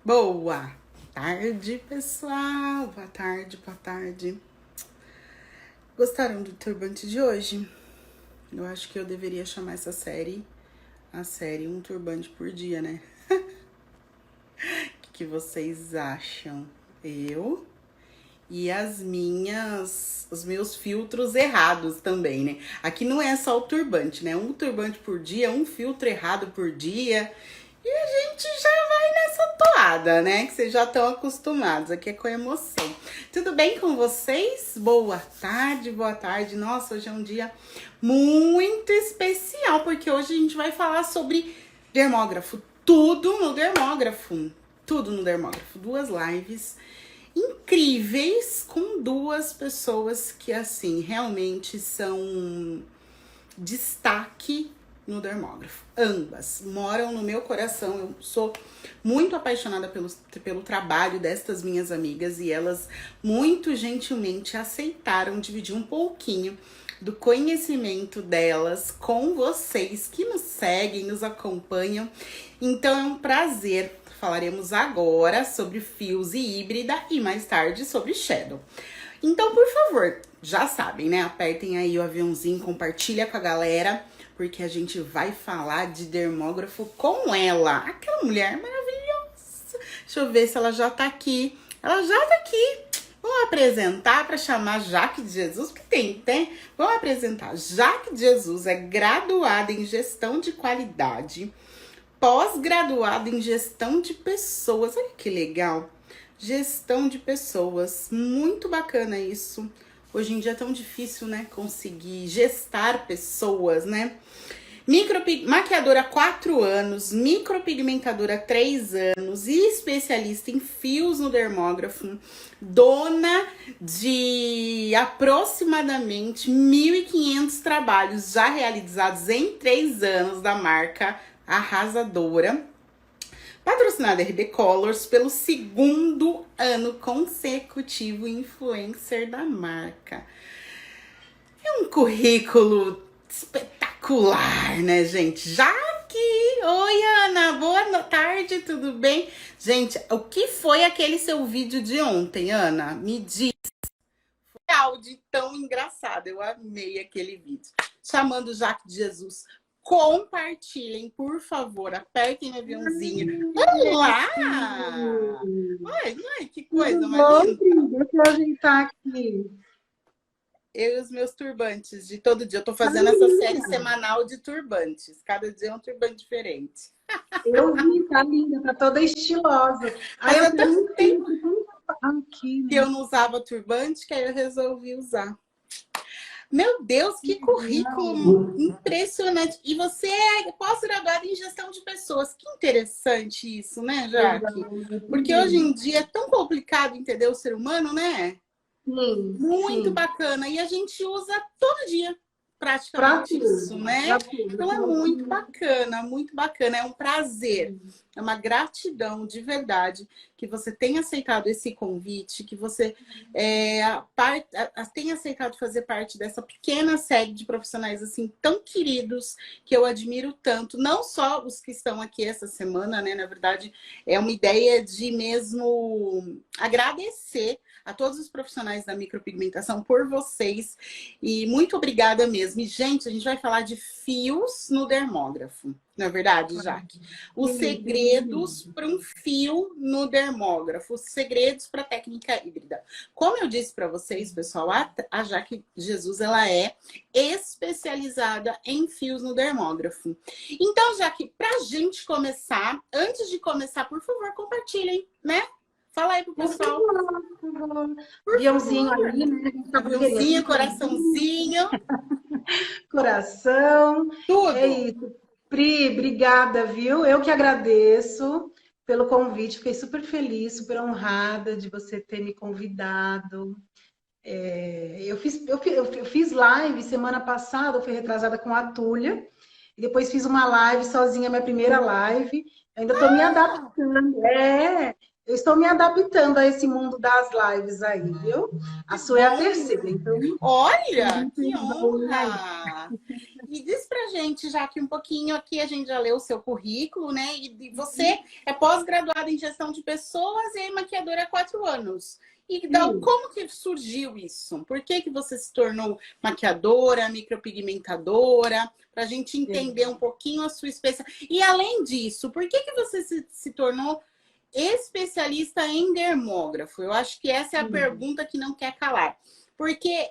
Boa tarde, pessoal. Boa tarde, boa tarde. Gostaram do turbante de hoje? Eu acho que eu deveria chamar essa série, a série Um Turbante por Dia, né? O que vocês acham? Eu e os meus filtros errados também, né? Aqui não é só o turbante, né? Um turbante por dia, um filtro errado por dia. E a gente já vai nessa toada, né? Que vocês já estão acostumados. Aqui é com emoção. Tudo bem com vocês? Boa tarde, boa tarde. Nossa, hoje é um dia muito especial, porque hoje a gente vai falar sobre dermógrafo. Tudo no dermógrafo. Tudo no dermógrafo. Duas lives incríveis com duas pessoas que, assim, realmente são destaque no dermógrafo. Ambas moram no meu coração. Eu sou muito apaixonada pelo trabalho destas minhas amigas e elas muito gentilmente aceitaram dividir um pouquinho do conhecimento delas com vocês que nos seguem, nos acompanham. Então é um prazer. Falaremos agora sobre fios e híbrida e mais tarde sobre shadow. Então, por favor, já sabem, né? Apertem aí o aviãozinho, compartilha com a galera, porque a gente vai falar de dermógrafo com ela, aquela mulher maravilhosa. Deixa eu ver se ela já tá aqui. Ela já tá aqui. Vamos apresentar para chamar Jaque de Jesus, porque tem, né? Vamos apresentar. Jaque de Jesus é graduada em gestão de qualidade, pós-graduada em gestão de pessoas. Olha que legal. Gestão de pessoas, muito bacana isso. Hoje em dia é tão difícil, né, conseguir gestar pessoas, né? Maquiadora há 4 anos, micropigmentadora há 3 anos e especialista em fios no dermógrafo, dona de aproximadamente 1.500 trabalhos já realizados em 3 anos da marca arrasadora. Patrocinada RB Colors pelo 2º ano consecutivo, influencer da marca. É um currículo espetacular, né, gente? Jaque! Oi, Ana! Boa tarde, tudo bem? Gente, o que foi aquele seu vídeo de ontem, Ana? Me diz. Foi áudio tão engraçado, eu amei aquele vídeo. Chamando Jaque de Jesus. Compartilhem, por favor, apertem o aviãozinho. Olá! Oi, que coisa mais linda. Deixa eu ajeitar aqui. Eu e os meus turbantes de todo dia. Eu tô fazendo essa série semanal de turbantes. Cada dia é um turbante diferente. Eu vi, tá linda, tá toda estilosa. Aí Fazia tanto tempo aqui, que né? eu não usava turbante, que aí eu resolvi usar. Meu Deus, que currículo impressionante. E você é pós-graduada em gestão de pessoas. Que interessante isso, né, Jaque? Porque hoje em dia é tão complicado entender o ser humano, né? Sim, Muito sim. bacana. E a gente usa todo dia praticamente isso, né? Então é muito bacana, muito bacana. É um prazer, é uma gratidão de verdade que você tenha aceitado esse convite, que você tenha aceitado fazer parte dessa pequena série de profissionais assim tão queridos, que eu admiro tanto. Não só os que estão aqui essa semana, né? Na verdade, é uma ideia de mesmo agradecer a todos os profissionais da micropigmentação por vocês. E muito obrigada mesmo. E, gente, a gente vai falar de fios no dermógrafo. Não é verdade, Jaque? Os segredos para um fio no dermógrafo. Os segredos para a técnica híbrida. Como eu disse para vocês, pessoal, a Jaque Jesus, ela é especializada em fios no dermógrafo. Então, Jaque, para a gente começar, antes de começar, por favor, compartilhem, né? Fala aí pro pessoal. Aviãozinho ali, né? Aviãozinho, coraçãozinho. Coração. Tudo. É isso. Pri, obrigada, viu? Eu que agradeço pelo convite. Fiquei super feliz, super honrada de você ter me convidado. Eu fiz live semana passada, eu fui retrasada com a Túlia. E depois fiz uma live sozinha, minha primeira live. Ainda estou me adaptando. Eu estou me adaptando a esse mundo das lives aí, viu? A sua é a terceira, então. Olha, que honra! E diz pra gente, já que um pouquinho aqui a gente já leu o seu currículo, né? E você é pós-graduada em gestão de pessoas e é maquiadora há 4 anos. Então, Sim. como que surgiu isso? Por que que você se tornou maquiadora, micropigmentadora? Para a gente entender um pouquinho a sua especialidade. E além disso, por que que você se tornou especialista em dermógrafo? Eu acho que essa é a pergunta que não quer calar. Porque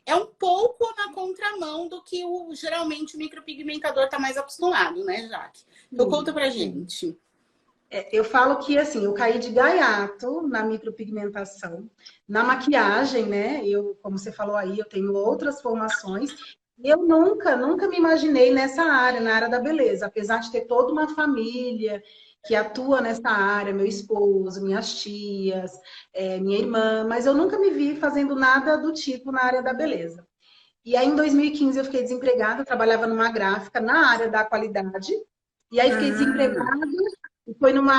é um pouco na contramão do que geralmente o micropigmentador está mais acostumado, né, Jaque? Então conta pra Sim. gente. Eu falo que assim, eu caí de gaiato na micropigmentação, na maquiagem, né? Eu, como você falou aí, eu tenho outras formações. E eu nunca me imaginei nessa área, na área da beleza, apesar de ter toda uma família que atua nessa área, meu esposo, minhas tias, minha irmã, mas eu nunca me vi fazendo nada do tipo na área da beleza. E aí, em 2015, eu fiquei desempregada, eu trabalhava numa gráfica na área da qualidade, e aí fiquei Ah, desempregada, e foi num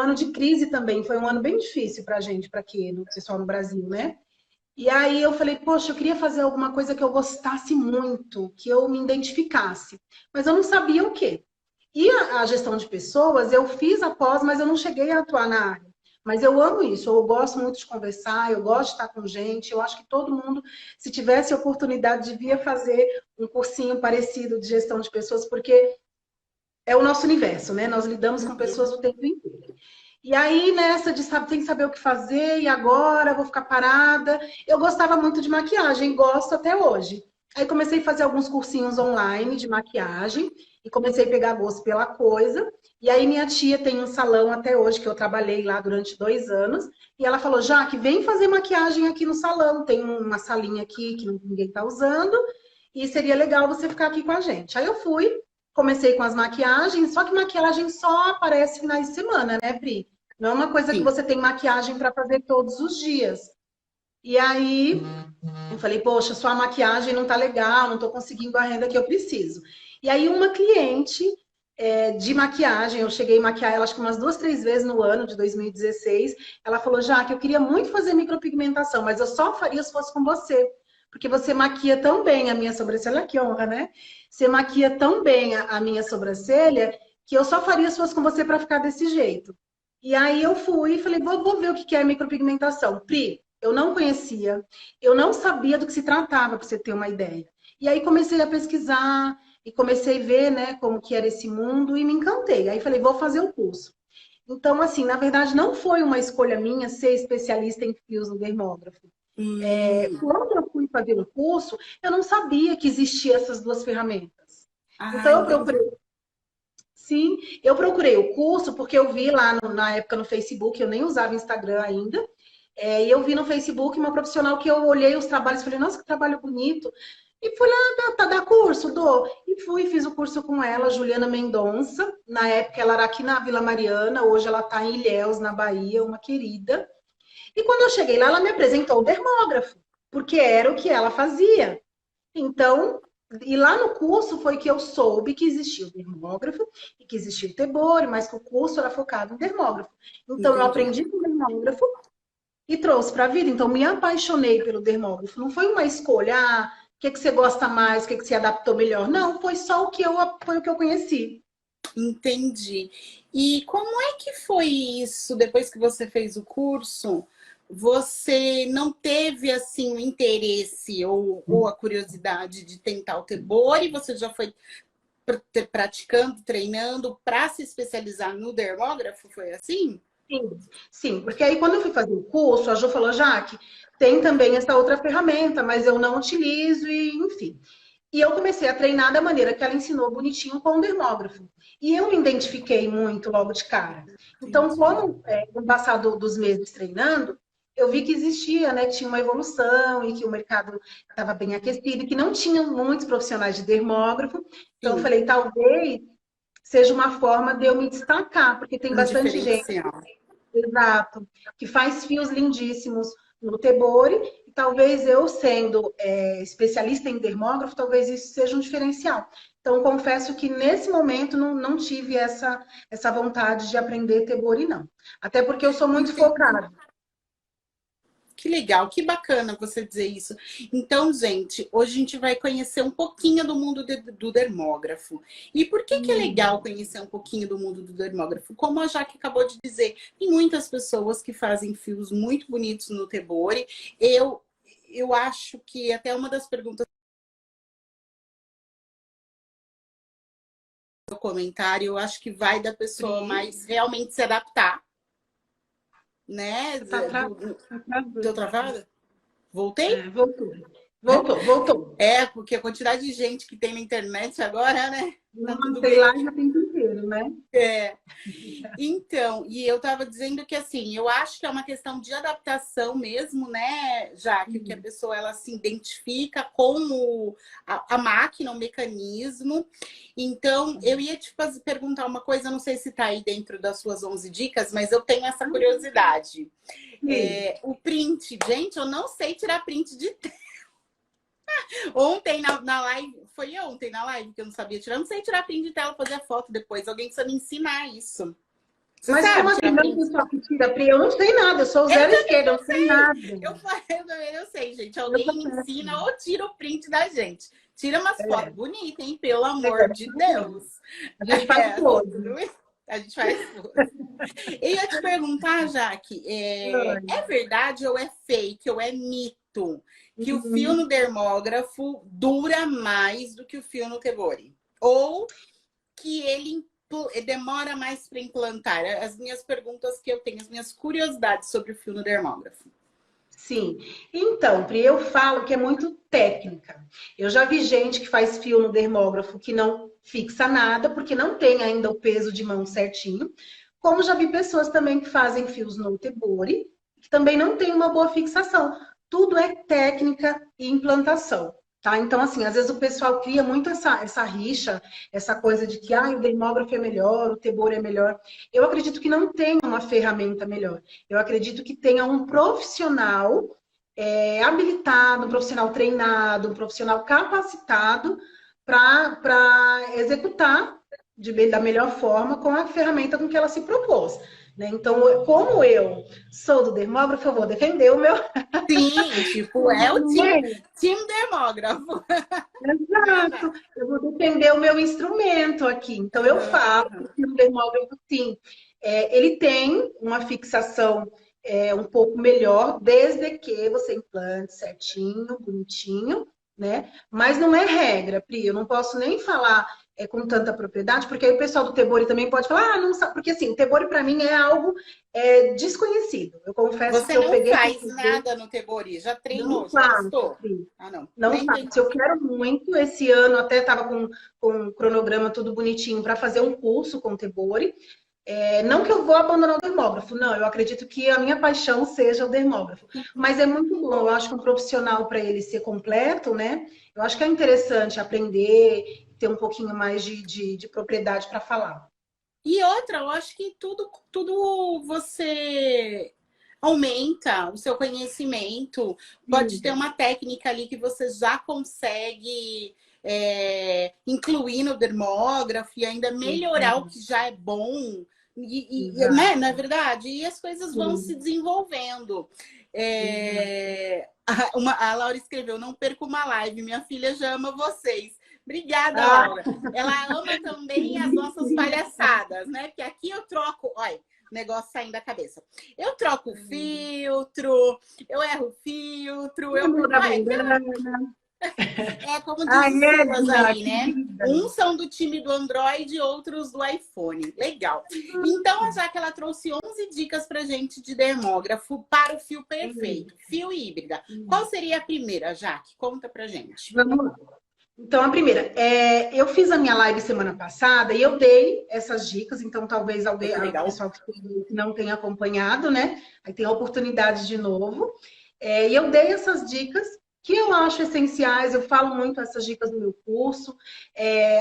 ano de crise também, foi um ano bem difícil pra gente, para aqui, no pessoal no Brasil, né? E aí eu falei, poxa, eu queria fazer alguma coisa que eu gostasse muito, que eu me identificasse, mas eu não sabia o quê. E a gestão de pessoas, eu fiz a pós, mas eu não cheguei a atuar na área. Mas eu amo isso, eu gosto muito de conversar, eu gosto de estar com gente. Eu acho que todo mundo, se tivesse oportunidade, devia fazer um cursinho parecido de gestão de pessoas, porque é o nosso universo, né? Nós lidamos com pessoas o tempo inteiro. E aí, nessa de sabe, tem que saber o que fazer, e agora vou ficar parada. Eu gostava muito de maquiagem, gosto até hoje. Aí comecei a fazer alguns cursinhos online de maquiagem e comecei a pegar gosto pela coisa. E aí minha tia tem um salão até hoje, que eu trabalhei lá durante 2 anos, e ela falou, Jaque, vem fazer maquiagem aqui no salão. Tem uma salinha aqui que ninguém está usando, e seria legal você ficar aqui com a gente. Aí eu fui, comecei com as maquiagens, só que maquiagem só aparece finais de semana, né, Pri? Não é uma coisa que sim. você tem maquiagem para fazer todos os dias. E aí, eu falei, poxa, sua maquiagem não tá legal, não tô conseguindo a renda que eu preciso. E aí, uma cliente de maquiagem, eu cheguei a maquiar ela acho que umas 2, 3 vezes no ano de 2016. Ela falou, já que eu queria muito fazer micropigmentação, mas eu só faria se fosse com você. Porque você maquia tão bem a minha sobrancelha, que honra, né? Você maquia tão bem a minha sobrancelha que eu só faria se fosse com você para ficar desse jeito. E aí eu fui e falei, vou ver o que é micropigmentação. Pri, eu não conhecia, eu não sabia do que se tratava, para você ter uma ideia. E aí comecei a pesquisar e comecei a ver, né, como que era esse mundo e me encantei. Aí falei, vou fazer o curso. Então, assim, na verdade, não foi uma escolha minha ser especialista em fios no dermógrafo. Hum. Quando eu fui fazer o curso, eu não sabia que existiam essas duas ferramentas. Ah, Então, eu entendi. procurei. Sim, eu procurei o curso porque eu vi lá na época no Facebook, eu nem usava Instagram ainda, e eu vi no Facebook uma profissional que eu olhei os trabalhos e falei, nossa, que trabalho bonito. E fui lá, dar curso, dou. E fui, fiz o curso com ela, Juliana Mendonça. Na época ela era aqui na Vila Mariana, hoje ela está em Ilhéus, na Bahia, uma querida. E quando eu cheguei lá, ela me apresentou o dermógrafo, porque era o que ela fazia. Então, e lá no curso foi que eu soube que existia o dermógrafo e que existia o tebore, mas que o curso era focado em dermógrafo. Então, eu Entendi. aprendi com o dermógrafo e trouxe para a vida. Então, me apaixonei pelo dermógrafo. Não foi uma escolha, o que você gosta mais, o que você adaptou melhor. Não, foi o que eu conheci. Entendi. E como é que foi isso depois que você fez o curso? Você não teve assim o interesse ou a curiosidade de tentar o Tebori? Você já foi praticando, treinando para se especializar no dermógrafo? Foi assim? Sim, sim, porque aí quando eu fui fazer o curso, a Jo falou, Jaque, tem também essa outra ferramenta, mas eu não utilizo e enfim. E eu comecei a treinar da maneira que ela ensinou bonitinho com o dermógrafo. E eu me identifiquei muito logo de cara. Então, Entendi. como no passado dos meses treinando, eu vi que existia, né, que tinha uma evolução e que o mercado estava bem aquecido e que não tinha muitos profissionais de dermógrafo. Então, eu Sim, falei, talvez seja uma forma de eu me destacar, porque tem um bastante gente. diferencial. Exato, que faz fios lindíssimos no Tebori, e talvez eu sendo especialista em dermógrafo, talvez isso seja um diferencial. Então, confesso que nesse momento não tive essa vontade de aprender Tebori, não. Até porque eu sou muito Entendi. focada. Que legal, que bacana você dizer isso. Então, gente, hoje a gente vai conhecer um pouquinho do mundo do dermógrafo. E por que é legal conhecer um pouquinho do mundo do dermógrafo? Como a Jaque acabou de dizer, tem muitas pessoas que fazem fios muito bonitos no Tebori. Eu acho que até uma das perguntas do comentário, eu acho que vai da pessoa mais realmente se adaptar, né? Deu travada? Voltei? Voltou. Voltou. É, porque a quantidade de gente que tem na internet agora, né? Tá tudo Sei bem. lá já tem inteiro, né? É. Então, e eu estava dizendo que assim, eu acho que é uma questão de adaptação mesmo, né, já que a pessoa ela se identifica com a máquina, o mecanismo. Então, eu ia te perguntar uma coisa, não sei se está aí dentro das suas 11 dicas, mas eu tenho essa curiosidade. O print, gente, eu não sei tirar print de ontem na live, foi ontem na live que eu não sabia tirar. Eu não sei tirar print de tela, fazer a foto depois. Alguém precisa me ensinar isso. Você Mas sabe como assim, tirar não print? pessoal que tira print? Eu não sei nada, eu sou o zero esquerda, eu não sei nada. Eu também não sei, gente. Alguém me ensina ou tira o print da gente. Tira umas fotos bonitas, hein? Pelo amor de Deus. A gente faz tudo. A gente faz tudo. Eu ia te perguntar, Jaque, é verdade ou é fake ou é mito que o fio no dermógrafo dura mais do que o fio no Tebori? Ou que ele demora mais para implantar? As minhas perguntas que eu tenho, as minhas curiosidades sobre o fio no dermógrafo. Sim. Então, Pri, eu falo que é muito técnica. Eu já vi gente que faz fio no dermógrafo que não fixa nada, porque não tem ainda o peso de mão certinho. Como já vi pessoas também que fazem fios no Tebori, que também não tem uma boa fixação. Tudo é técnica e implantação. Tá? Então, assim, às vezes o pessoal cria muito essa rixa, essa coisa de que o dermógrafo é melhor, o Tebori é melhor. Eu acredito que não tem uma ferramenta melhor. Eu acredito que tenha um profissional habilitado, um profissional treinado, um profissional capacitado para executar da melhor forma com a ferramenta com que ela se propôs. Né? Então, como eu sou do dermógrafo, eu vou defender o meu. Sim, tipo, é o time dermógrafo. Exato. Eu vou defender o meu instrumento aqui. Então, eu falo que o dermógrafo, sim, ele tem uma fixação um pouco melhor, desde que você implante certinho, bonitinho, né? Mas não é regra, Pri. Eu não posso nem falar com tanta propriedade, porque aí o pessoal do Tebori também pode falar, não sabe, porque assim, o Tebori para mim é algo desconhecido. Eu confesso que eu peguei. Você não faz nada no Tebori? Já treinou? Não Já faço, testou? Pri. Não. Não faço. Eu quero muito. Esse ano até estava com um cronograma tudo bonitinho para fazer um curso com o Tebori. Não que eu vou abandonar o dermógrafo, não. Eu acredito que a minha paixão seja o dermógrafo. Mas é muito bom. Eu acho que um profissional, para ele ser completo, né? Eu acho que é interessante aprender, ter um pouquinho mais de propriedade para falar. E outra, eu acho que tudo você aumenta o seu conhecimento. Pode ter uma técnica ali que você já consegue incluir no dermógrafo e ainda melhorar o que já é bom. Né? Não é verdade? E as coisas vão se desenvolvendo. A Laura escreveu, não perca uma live, minha filha já ama vocês. Obrigada, Laura. Ela ama também as nossas palhaçadas, né? Porque aqui eu troco, olha, o negócio saindo da cabeça. Eu troco o filtro, eu erro o filtro, como diz o Silas aí, né? Uns são do time do Android e outros do iPhone. Legal. Então, já que ela trouxe 11 dicas pra gente de dermógrafo para o fio perfeito, fio híbrida. Qual seria a primeira, Jaque? Conta pra gente. Vamos lá. Então, a primeira, eu fiz a minha live semana passada e eu dei essas dicas, então talvez o pessoal que não tenha acompanhado, né? Aí tem a oportunidade de novo. E eu dei essas dicas que eu acho essenciais, eu falo muito essas dicas no meu curso.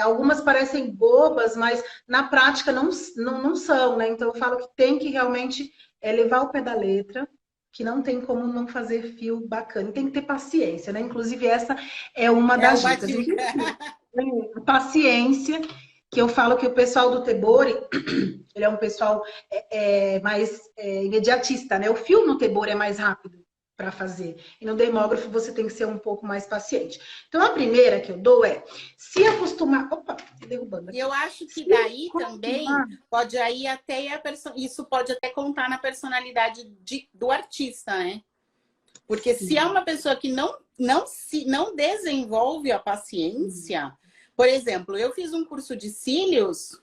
Algumas parecem bobas, mas na prática não são, né? Então eu falo que tem que realmente levar o pé da letra, que não tem como não fazer fio bacana. Tem que ter paciência, né? Inclusive, essa é uma das dicas. A paciência, que eu falo que o pessoal do Tebori, ele é um pessoal mais imediatista, né? O fio no Tebori é mais rápido para fazer. E no dermógrafo você tem que ser um pouco mais paciente. Então, a primeira que eu dou é se acostumar. Opa, tô derrubando E aqui. eu acho que Se daí também acostumar. pode aí até isso pode até contar na personalidade do artista, né? Porque se é Sim. uma pessoa que não desenvolve a paciência, por exemplo, eu fiz um curso de cílios,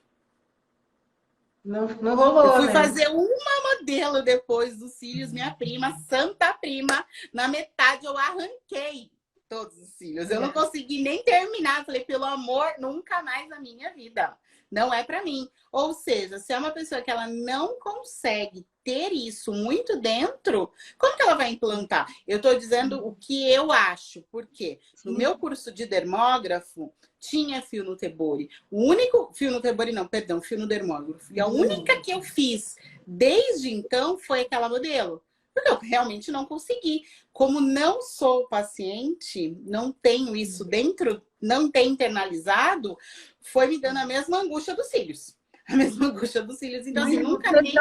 Não, não eu rolou, fui né? fazer uma modelo depois dos cílios, minha prima, santa prima, na metade eu arranquei todos os cílios. Eu não consegui nem terminar. Falei, pelo amor, nunca mais na minha vida. Não é para mim. Ou seja, se é uma pessoa que ela não consegue ter isso muito dentro, como que ela vai implantar? Eu estou dizendo o que eu acho. Por quê? No meu curso de dermógrafo, tinha fio no Tebori. O único... Fio no Tebori não, perdão, fio no dermógrafo. E a única que eu fiz desde então foi aquela modelo. Porque eu realmente não consegui. Como não sou paciente, não tenho isso dentro, não tenho internalizado, foi me dando a mesma angústia dos cílios. A mesma angústia dos cílios. Então, assim, Mas nunca nem...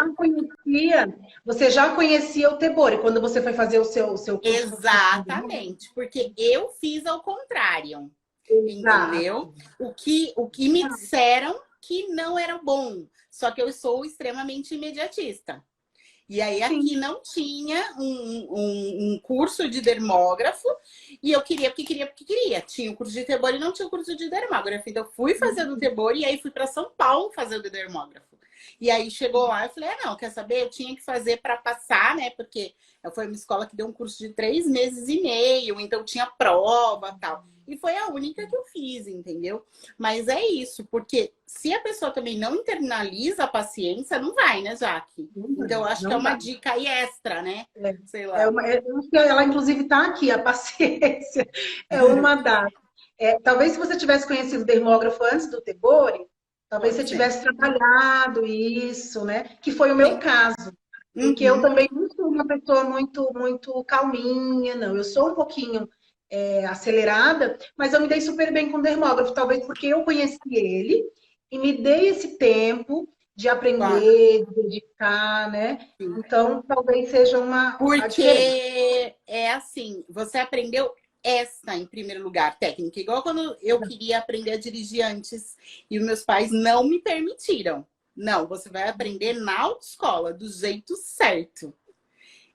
você já conhecia o Tebori quando você foi fazer o curso profissional? Exatamente. Porque eu fiz ao contrário. Entendeu? Exato. O que me disseram que não era bom. Só que eu sou extremamente imediatista. E aí aqui Sim. não tinha um curso de dermógrafo e eu queria porque queria. Tinha o curso de Tebori e não tinha o curso de dermógrafo. Então eu fui fazer do Tebori e aí fui para São Paulo fazer o de dermógrafo. E aí chegou lá eu falei, não, quer saber? Eu tinha que fazer para passar, né? Porque foi uma escola que deu um curso de 3 meses e meio, então tinha prova e tal. E foi a única que eu fiz, entendeu? Mas é isso, porque se a pessoa também não internaliza a paciência, não vai, né, Jaque? Então, eu acho que é Não uma vai. dica aí extra, né? É, Sei lá. ela, inclusive, está aqui, a paciência. É uma das. Talvez se você tivesse conhecido o dermógrafo antes do Tebori, talvez Pode você ser. tivesse trabalhado isso, né? Que foi o meu Sim. caso. Porque eu Uhum. também não sou uma pessoa muito calminha, não. Eu sou um pouquinho acelerada, mas eu me dei super bem com o dermógrafo, talvez porque eu conheci ele e me dei esse tempo de Claro. aprender, de dedicar, né? Então, talvez seja a diferença. Porque é assim, você aprendeu essa, em primeiro lugar, técnica. Igual quando eu queria aprender a dirigir antes e os meus pais não me permitiram. Não, você vai aprender na autoescola, do jeito certo.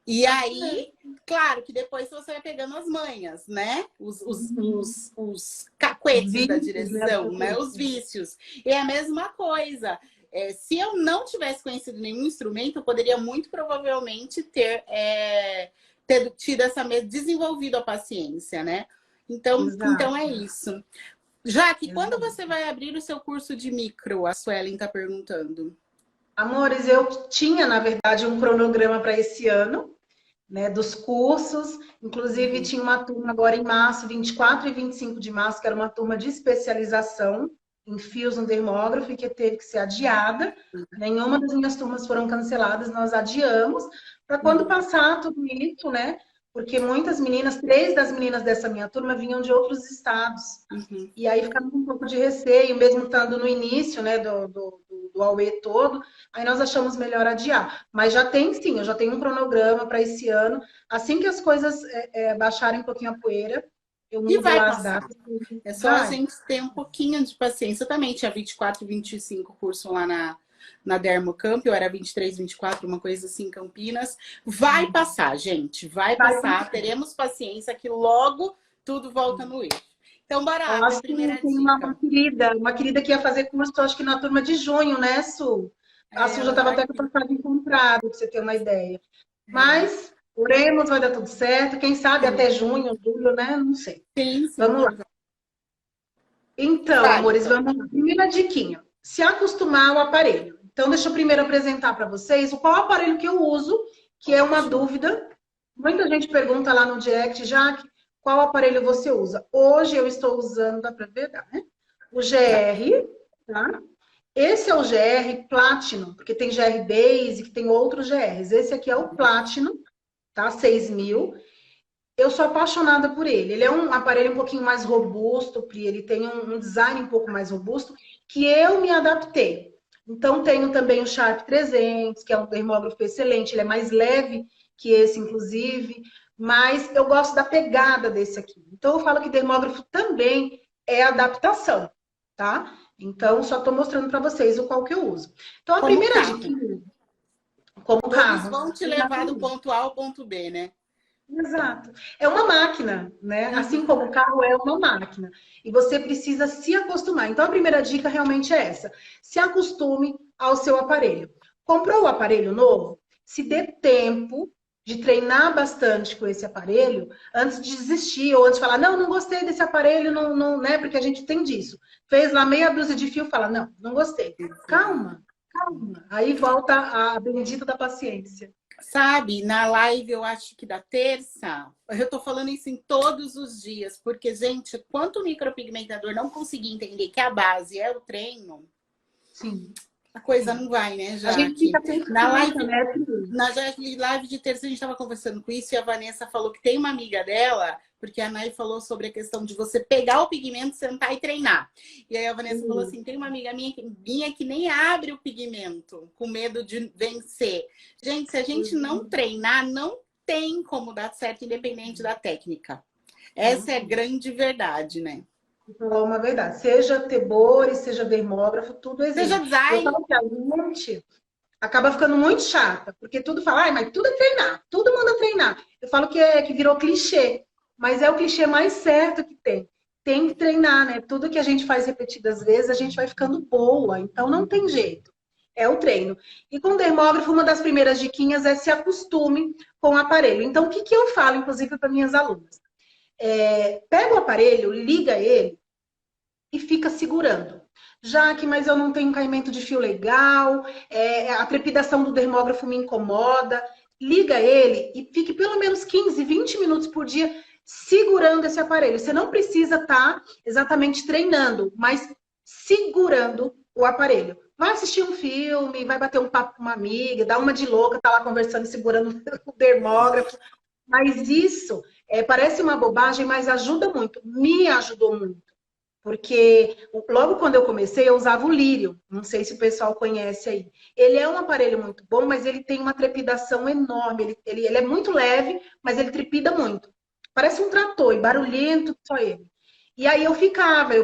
E aí, claro que depois você vai pegando as manhas, né? Os cacuetes da Vícios, né? direção, né? Os vícios. E é a mesma coisa. Se eu não tivesse conhecido nenhum instrumento, eu poderia muito provavelmente ter tido desenvolvido a paciência, né? Então é Exato, isso. Já que quando exato. você vai abrir o seu curso de micro, a Suelen está perguntando. Amores, eu tinha, na verdade, um cronograma para esse ano, né, dos cursos. Inclusive, Uhum. tinha uma turma agora em março, 24 e 25 de março, que era uma turma de especialização em fios no dermógrafo e que teve que ser adiada. Nenhuma das minhas turmas foram canceladas, nós adiamos, para quando Uhum. passar tudo isso, né? Porque muitas meninas, 3 das meninas dessa minha turma vinham de outros estados. Uhum. E aí ficava um pouco de receio, mesmo estando no início, né, do AUE todo, aí nós achamos melhor adiar. Mas já tem sim, eu já tenho um cronograma para esse ano. Assim que as coisas baixarem um pouquinho a poeira, eu E mudo vai lá as passar. datas. É só a Vai. gente ter um pouquinho de paciência. Eu também tinha 24 e 25 curso lá na Dermocamp, eu era 23, 24, uma coisa assim, em Campinas. Vai passar, gente. Vai Vai. passar. Teremos paciência que logo tudo volta no eixo. Então, bora lá, Eu minha acho que primeira tem dica. uma querida que ia fazer curso, acho que na turma de junho, né, Su? A Su já Ela estava tá até com aqui. o passagem comprado, para você ter uma ideia. É, Mas oremos, vai dar tudo certo. Quem sabe sim, até junho, julho, né? Não sei. sim, Vamos lá. sim. Então, Fale, amores, então. vamos lá. Primeira diquinha. Se acostumar ao aparelho. Então, deixa eu primeiro apresentar para vocês qual aparelho que eu uso, que é uma Ótimo. dúvida. Muita gente pergunta lá no direct, Jaque, qual aparelho você usa? Hoje eu estou usando, dá para ver, né? O Tá. GR, tá? Esse é o GR Platinum, porque tem GR Basic, tem outros GRs. Esse aqui é o Platinum, tá? 6.000. Eu sou apaixonada por ele. Ele é um aparelho um pouquinho mais robusto, Pri. Ele tem um design um pouco mais robusto, que eu me adaptei. Então, tenho também o Sharp 300, que é um termógrafo excelente. Ele é mais leve que esse, inclusive, mas eu gosto da pegada desse aqui. Então, eu falo que dermógrafo também é adaptação, tá? Então, só estou mostrando para vocês o qual que eu uso. Então, a Como primeira carro. dica, como Todos carro, vão te levar do exatamente. ponto A ao ponto B, né? Exato. É uma máquina, né? Assim Uhum. como o carro é uma máquina. E você precisa se acostumar. Então, a primeira dica realmente é essa. Se acostume ao seu aparelho. Comprou o aparelho novo? Se dê tempo de treinar bastante com esse aparelho antes de desistir ou antes de falar, não, não gostei desse aparelho, não, não, né? Porque a gente tem disso. Fez lá meia dúzia de fio, fala, não, não gostei. Exato. Calma, calma. Aí volta a bendita da paciência. Sabe, na live, eu acho que da terça, eu tô falando isso em todos os dias, porque, gente, quanto o micropigmentador não conseguir entender que a base é o treino, Sim, a coisa sim. não vai, né, A gente fica Jaque? Na perfeita, live, né, Pri? na live de terça, a gente estava conversando com isso e a Vanessa falou que tem uma amiga dela, porque a Nay falou sobre a questão de você pegar o pigmento, sentar e treinar. E aí a Vanessa falou assim: tem uma amiga minha que nem abre o pigmento, com medo de vencer. Gente, se a gente não treinar, não tem como dar certo, independente da técnica. Não Essa é a tem. grande verdade, né? Você falou uma verdade. Seja tebore, seja dermógrafo, tudo Seja exige. Eu design, falo que a gente acaba ficando muito chata, porque tudo fala, ai, mas tudo é treinar, tudo manda treinar. Eu falo que virou clichê, mas é o clichê mais certo que tem. Tem que treinar, né? Tudo que a gente faz repetidas vezes, a gente vai ficando boa, então não tem jeito. É o treino. E com o dermógrafo, uma das primeiras diquinhas é se acostume com o aparelho. Então, o que, que eu falo, inclusive, para minhas alunas? Pega o aparelho, liga ele e fica segurando. Jaque, mas eu não tenho caimento de fio legal, a trepidação do dermógrafo me incomoda. Liga ele e fique pelo menos 15, 20 minutos por dia segurando esse aparelho. Você não precisa estar exatamente treinando, mas segurando o aparelho. Vai assistir um filme, vai bater um papo com uma amiga, dá uma de louca, tá lá conversando e segurando o dermógrafo. Mas isso parece uma bobagem, mas ajuda muito. Me ajudou muito. Porque logo quando eu comecei, eu usava o Lírio. Não sei se o pessoal conhece aí. Ele é um aparelho muito bom, mas ele tem uma trepidação enorme. Ele é muito leve, mas ele trepida muito. Parece um trator, e barulhento, só ele. E aí eu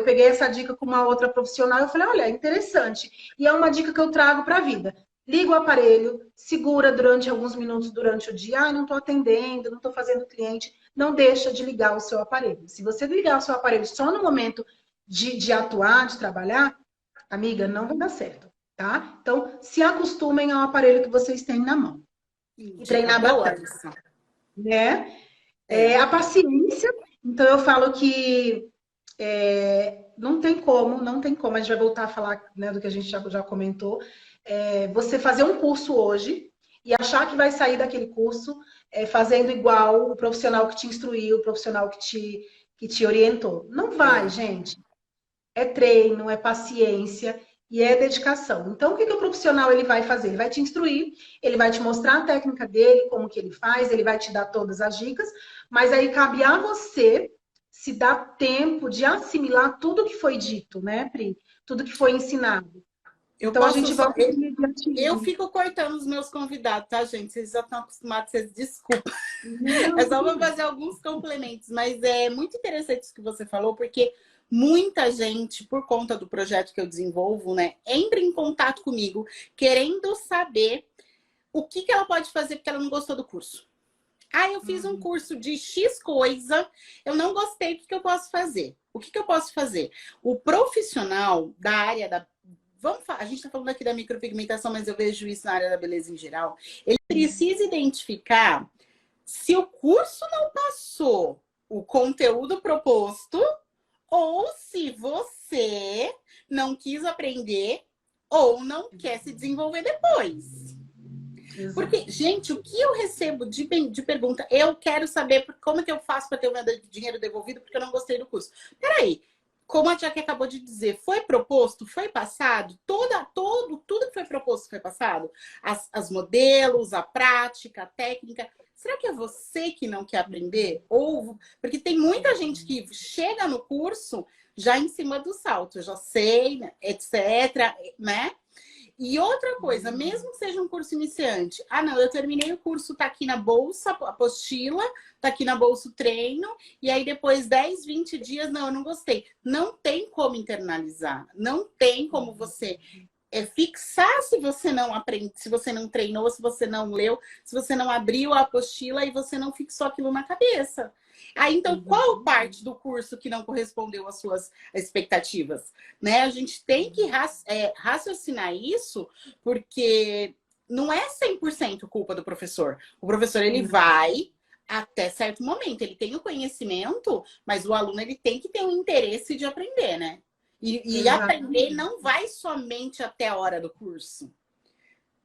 peguei essa dica com uma outra profissional, eu falei, olha, é interessante. E é uma dica que eu trago para a vida. Liga o aparelho, segura durante alguns minutos durante o dia. Ah, não estou atendendo, não estou fazendo cliente. Não deixa de ligar o seu aparelho. Se você ligar o seu aparelho só no momento de atuar, de trabalhar, amiga, não vai dar certo, tá? Então, se acostumem ao aparelho que vocês têm na mão. E dica treinar boa bastante, essa. né? É. A paciência, então eu falo que não tem como, não tem como, a gente vai voltar a falar, né, do que a gente já comentou, você fazer um curso hoje e achar que vai sair daquele curso fazendo igual o profissional que te instruiu, o profissional que te orientou. Não vai, É. gente. É treino, é paciência e é dedicação. Então, o que o profissional ele vai fazer? Ele vai te instruir, ele vai te mostrar a técnica dele, como que ele faz, ele vai te dar todas as dicas, mas aí cabe a você se dar tempo de assimilar tudo que foi dito, né, Pri? Tudo que foi ensinado. Eu Então, a posso gente só. volta para o Eu imediatismo. fico cortando os meus convidados, tá, gente? Vocês já estão acostumados, vocês desculpem. É Não, só tudo para bem. fazer alguns complementos, mas é muito interessante isso que você falou, porque muita gente, por conta do projeto que eu desenvolvo, né, entra em contato comigo querendo saber o que ela pode fazer porque ela não gostou do curso. Ah, eu fiz um curso de X coisa, eu não gostei, o que eu posso fazer? O que eu posso fazer? O profissional da área da. Vamos falar, a gente está falando aqui da micropigmentação, mas eu vejo isso na área da beleza em geral. Ele precisa identificar se o curso não passou o conteúdo proposto ou se você não quis aprender ou não quer se desenvolver depois. Porque, Exato. gente, o que eu recebo de pergunta, eu quero saber como é que eu faço para ter o meu dinheiro devolvido porque eu não gostei do curso. Peraí, como a Jaque acabou de dizer, foi proposto, foi passado, tudo que foi proposto foi passado? As modelos, a prática, a técnica. Será que é você que não quer aprender? Ou porque tem muita gente que chega no curso já em cima do salto, eu já sei, etc, né? E outra coisa, mesmo que seja um curso iniciante, ah, não, eu terminei o curso, tá aqui na bolsa, a apostila, tá aqui na bolsa o treino, e aí depois 10, 20 dias, não, eu não gostei. Não tem como internalizar, não tem como você fixar se você não aprende, se você não treinou, se você não leu, se você não abriu a apostila e você não fixou aquilo na cabeça. Aí, então, qual parte do curso que não correspondeu às suas expectativas? Né? A gente tem que raciocinar isso, porque não é 100% culpa do professor. O professor, ele vai até certo momento. Ele tem o conhecimento, mas o aluno, ele tem que ter um interesse de aprender, né? E aprender não vai somente até a hora do curso.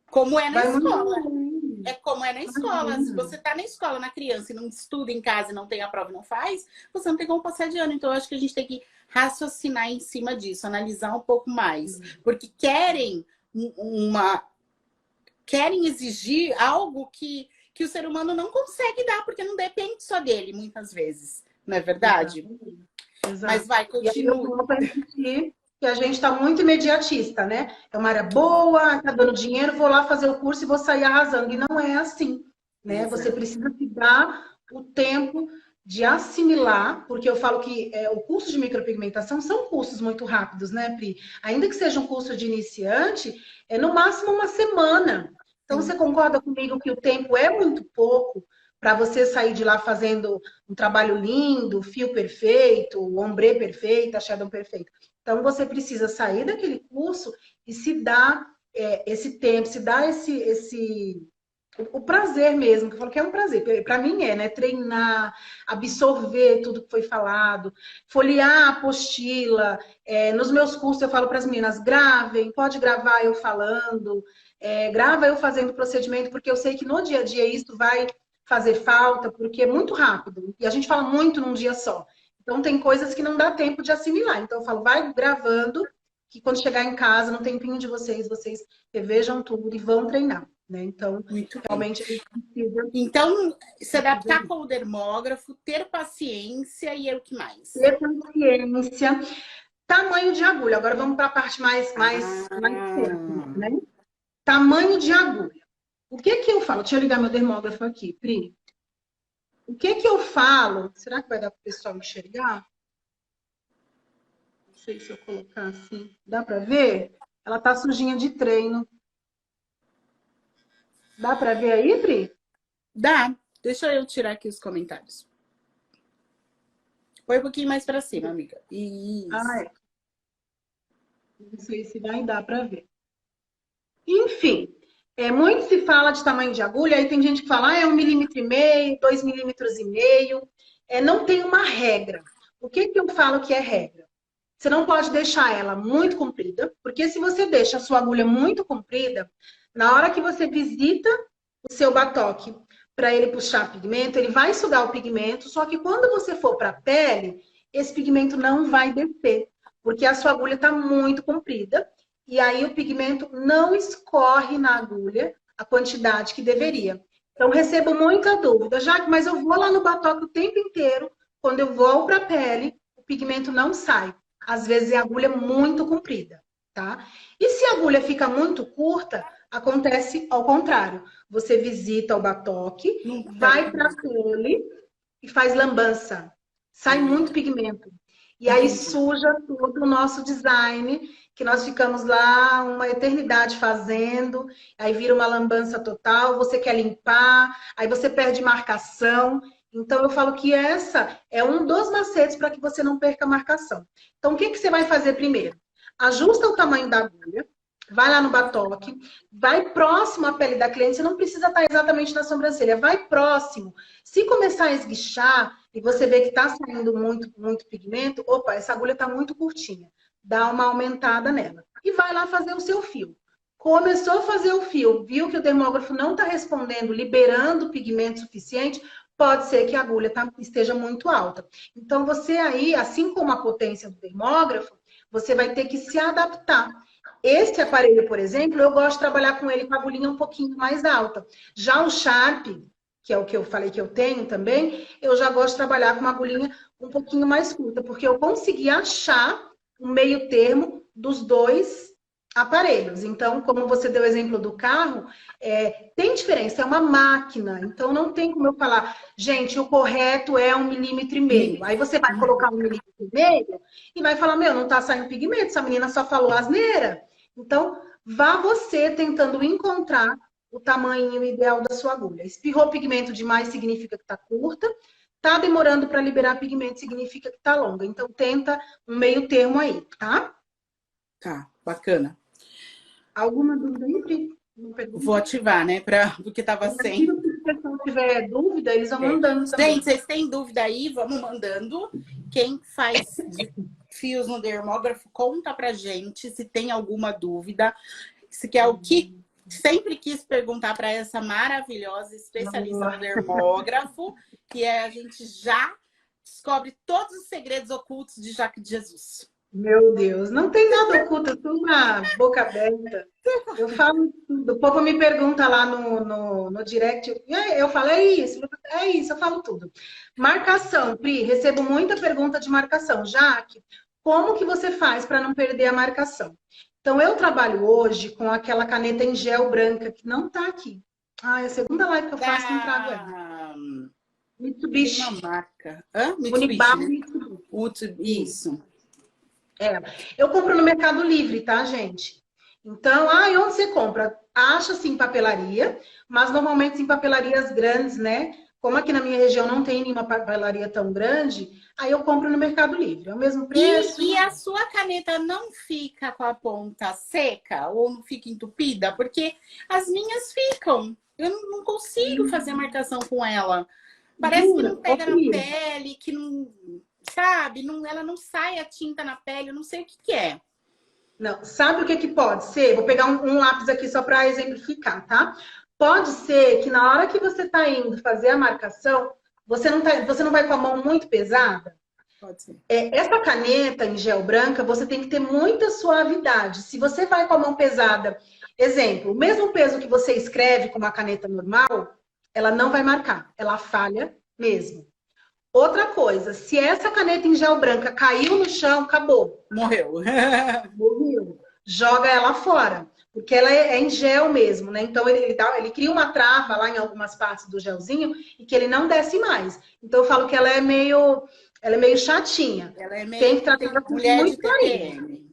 Como é na escola. É como é na escola. Se você está na escola, na criança, e não estuda em casa, e não tem a prova e não faz, você não tem como passar de ano. Então, eu acho que a gente tem que raciocinar em cima disso, analisar um pouco mais. Porque querem exigir algo que o ser humano não consegue dar, porque não depende só dele, muitas vezes. Não é verdade? Exato. Mas vai, continua. Que a gente está muito imediatista, né? É uma área boa, tá dando dinheiro, vou lá fazer o curso e vou sair arrasando. E não é assim, né? Exato. Você precisa se dar o tempo de assimilar, porque eu falo que o curso de micropigmentação são cursos muito rápidos, né, Pri? Ainda que seja um curso de iniciante, é no máximo uma semana. Então, você concorda comigo que o tempo é muito pouco para você sair de lá fazendo um trabalho lindo, fio perfeito, ombré perfeito, shadow perfeito. Então, você precisa sair daquele curso e se dar esse tempo, se dar o prazer mesmo, que eu falo que é um prazer. Para mim né? Treinar, absorver tudo que foi falado, folhear a apostila. Nos meus cursos eu falo para as meninas, gravem, pode gravar eu falando, grava eu fazendo o procedimento, porque eu sei que no dia a dia isso vai fazer falta, porque é muito rápido. E a gente fala muito num dia só. Então, tem coisas que não dá tempo de assimilar. Então, eu falo, vai gravando, que quando chegar em casa, no tempinho de vocês revejam tudo e vão treinar. Né? Então, muito realmente, a gente precisa... Então, se adaptar com o dermógrafo, ter paciência e o que mais? Ter paciência. Tamanho de agulha. Agora, vamos para a parte mais técnica, né? Tamanho de agulha. O que eu falo? Deixa eu ligar meu dermógrafo aqui, Pri. O que eu falo? Será que vai dar para o pessoal enxergar? Não sei se eu colocar assim. Dá para ver? Ela tá sujinha de treino. Dá para ver aí, Pri? Dá. Deixa eu tirar aqui os comentários. Põe um pouquinho mais para cima, amiga. Isso. Não sei se vai dar para ver. Enfim, muito se fala de tamanho de agulha, aí tem gente que fala, é 1,5 mm, 2,5 mm. Não tem uma regra. O que eu falo que é regra? Você não pode deixar ela muito comprida, porque se você deixa a sua agulha muito comprida, na hora que você visita o seu batoque para ele puxar pigmento, ele vai sugar o pigmento, só que quando você for para a pele, esse pigmento não vai descer, porque a sua agulha está muito comprida, e aí o pigmento não escorre na agulha a quantidade que deveria. Então, recebo muita dúvida, Jaque, mas eu vou lá no batoque o tempo inteiro, quando eu vou para a pele, o pigmento não sai. Às vezes é agulha muito comprida, tá? E se a agulha fica muito curta, acontece ao contrário. Você visita o batoque, vai para a pele e faz lambança. Sai muito pigmento. E aí suja todo o nosso design, que nós ficamos lá uma eternidade fazendo, aí vira uma lambança total, você quer limpar, aí você perde marcação. Então, eu falo que essa é um dos macetes para que você não perca a marcação. Então, o que você vai fazer primeiro? Ajusta o tamanho da agulha, vai lá no batoque, vai próximo à pele da cliente, você não precisa estar exatamente na sobrancelha, vai próximo. Se começar a esguichar e você vê que está saindo muito, muito pigmento, opa, essa agulha está muito curtinha. Dá uma aumentada nela. E vai lá fazer o seu fio. Começou a fazer o fio, viu que o dermógrafo não está respondendo, liberando pigmento suficiente, pode ser que a agulha esteja muito alta. Então, você aí, assim como a potência do dermógrafo, você vai ter que se adaptar. Esse aparelho, por exemplo, eu gosto de trabalhar com ele com a agulhinha um pouquinho mais alta. Já o Sharp, que é o que eu falei que eu tenho também, eu já gosto de trabalhar com uma agulhinha um pouquinho mais curta, porque eu consegui achar um meio termo dos dois aparelhos. Então, como você deu o exemplo do carro, tem diferença, é uma máquina. Então, não tem como eu falar, gente, o correto é 1,5 mm. Aí você vai colocar 1,5 mm e vai falar, meu, não tá saindo pigmento, essa menina só falou asneira. Então, vá você tentando encontrar o tamanho ideal da sua agulha. Espirrou pigmento demais significa que está curta. Tá demorando para liberar pigmento significa que tá longa. Então, tenta um meio termo aí, tá? Tá, bacana. Alguma dúvida aí, Pri? Vou ativar, né? Porque tava sem. Se o pessoal tiver dúvida, eles vão É. mandando também. Gente, vocês têm dúvida aí? Vamos mandando. Quem faz fios no dermógrafo, conta pra gente se tem alguma dúvida. Se quer o que sempre quis perguntar para essa maravilhosa especialista no dermógrafo, que a gente já descobre todos os segredos ocultos de Jaque de Jesus. Meu Deus, não tem nada oculto, eu tô na boca aberta. Eu falo tudo. O povo me pergunta lá no direct, e aí, eu falo, é isso, eu falo tudo. Marcação, Pri, recebo muita pergunta de marcação. Jaque, como que você faz para não perder a marcação? Então, eu trabalho hoje com aquela caneta em gel branca, que não tá aqui. Ah, é a segunda live que eu faço, não trago ela. Mitsubishi. Tem uma marca. Hã? Unibal Mitsubishi, né? Mitsubishi. Isso. Eu compro no Mercado Livre, tá, gente? Então, e onde você compra? Acha-se em papelaria, mas normalmente em papelarias grandes, né? Como aqui na minha região não tem nenhuma papelaria tão grande, aí eu compro no Mercado Livre. É o mesmo preço. E a sua caneta não fica com a ponta seca ou não fica entupida? Porque as minhas ficam. Eu não consigo fazer marcação com ela. Parece que não pega na pele, que não... Sabe? Ela não sai a tinta na pele, eu não sei o que é. Não, sabe o que pode ser? Vou pegar um lápis aqui só para exemplificar, tá? Pode ser que na hora que você está indo fazer a marcação, você não vai com a mão muito pesada? Pode ser. Essa caneta em gel branca, você tem que ter muita suavidade. Se você vai com a mão pesada, exemplo, o mesmo peso que você escreve com uma caneta normal, ela não vai marcar, ela falha mesmo. Outra coisa, se essa caneta em gel branca caiu no chão, acabou. Morreu. Morreu. Joga ela fora. Porque ela é em gel mesmo, né? Então ele cria uma trava lá em algumas partes do gelzinho e que ele não desce mais. Então eu falo que ela é meio chatinha. Ela é meio tem que tratar com muito carinho.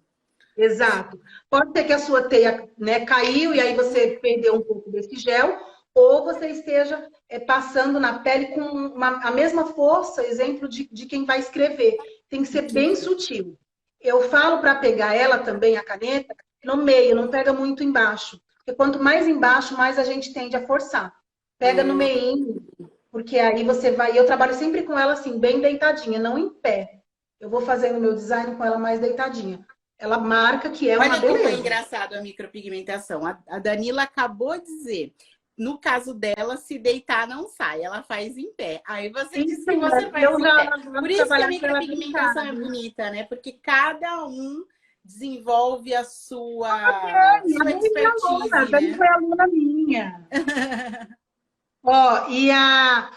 Exato. Pode ser que a sua teia, né, caiu e aí você perdeu um pouco desse gel, ou você esteja passando na pele com a mesma força, exemplo de quem vai escrever. Tem que ser bem sutil. Eu falo para pegar ela também, a caneta, no meio, não pega muito embaixo. Porque quanto mais embaixo, mais a gente tende a forçar. Pega no meio, porque aí você vai... Eu trabalho sempre com ela assim, bem deitadinha, não em pé. Eu vou fazendo meu design com ela mais deitadinha. Ela marca que é uma beleza. Olha como é engraçado a micropigmentação. A Danila acabou de dizer... No caso dela, se deitar não sai, ela faz em pé. Aí você disse que você faz em pé. Por isso que a micropigmentação é bonita, né? Porque cada um desenvolve a sua expertise, né? Dani foi aluna minha. Ó, e a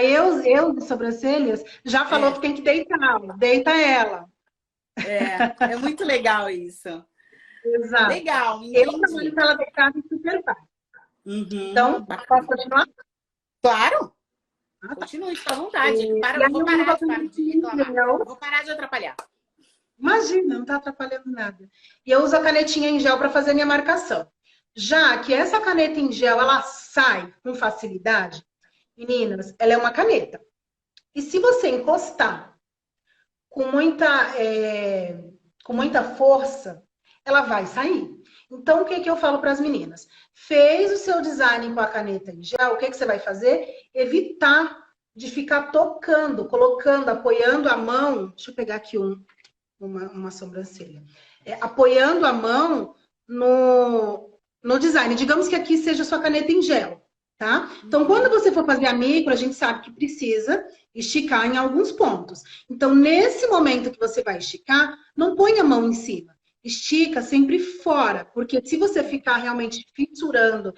eu de sobrancelhas já falou que tem que deitar. Deita ela. É muito legal isso. Exato. Legal, entendi. Eu trabalho com ela deitada e super vai. Então, posso continuar? Claro! Continue, fica à vontade. Eu vou parar de reclamar. Eu vou parar de atrapalhar. Imagina, não está atrapalhando nada. E eu uso a canetinha em gel para fazer minha marcação. Já que essa caneta em gel, ela sai com facilidade, meninas, ela é uma caneta. E se você encostar com muita força, ela vai sair. Então, o que eu falo para as meninas? Fez o seu design com a caneta em gel, o que você vai fazer? Evitar de ficar tocando, colocando, apoiando a mão. Deixa eu pegar aqui uma sobrancelha. Apoiando a mão no design. Digamos que aqui seja a sua caneta em gel, tá? Então, quando você for fazer a micro, a gente sabe que precisa esticar em alguns pontos. Então, nesse momento que você vai esticar, não põe a mão em cima. Estica sempre fora, porque se você ficar realmente fissurando,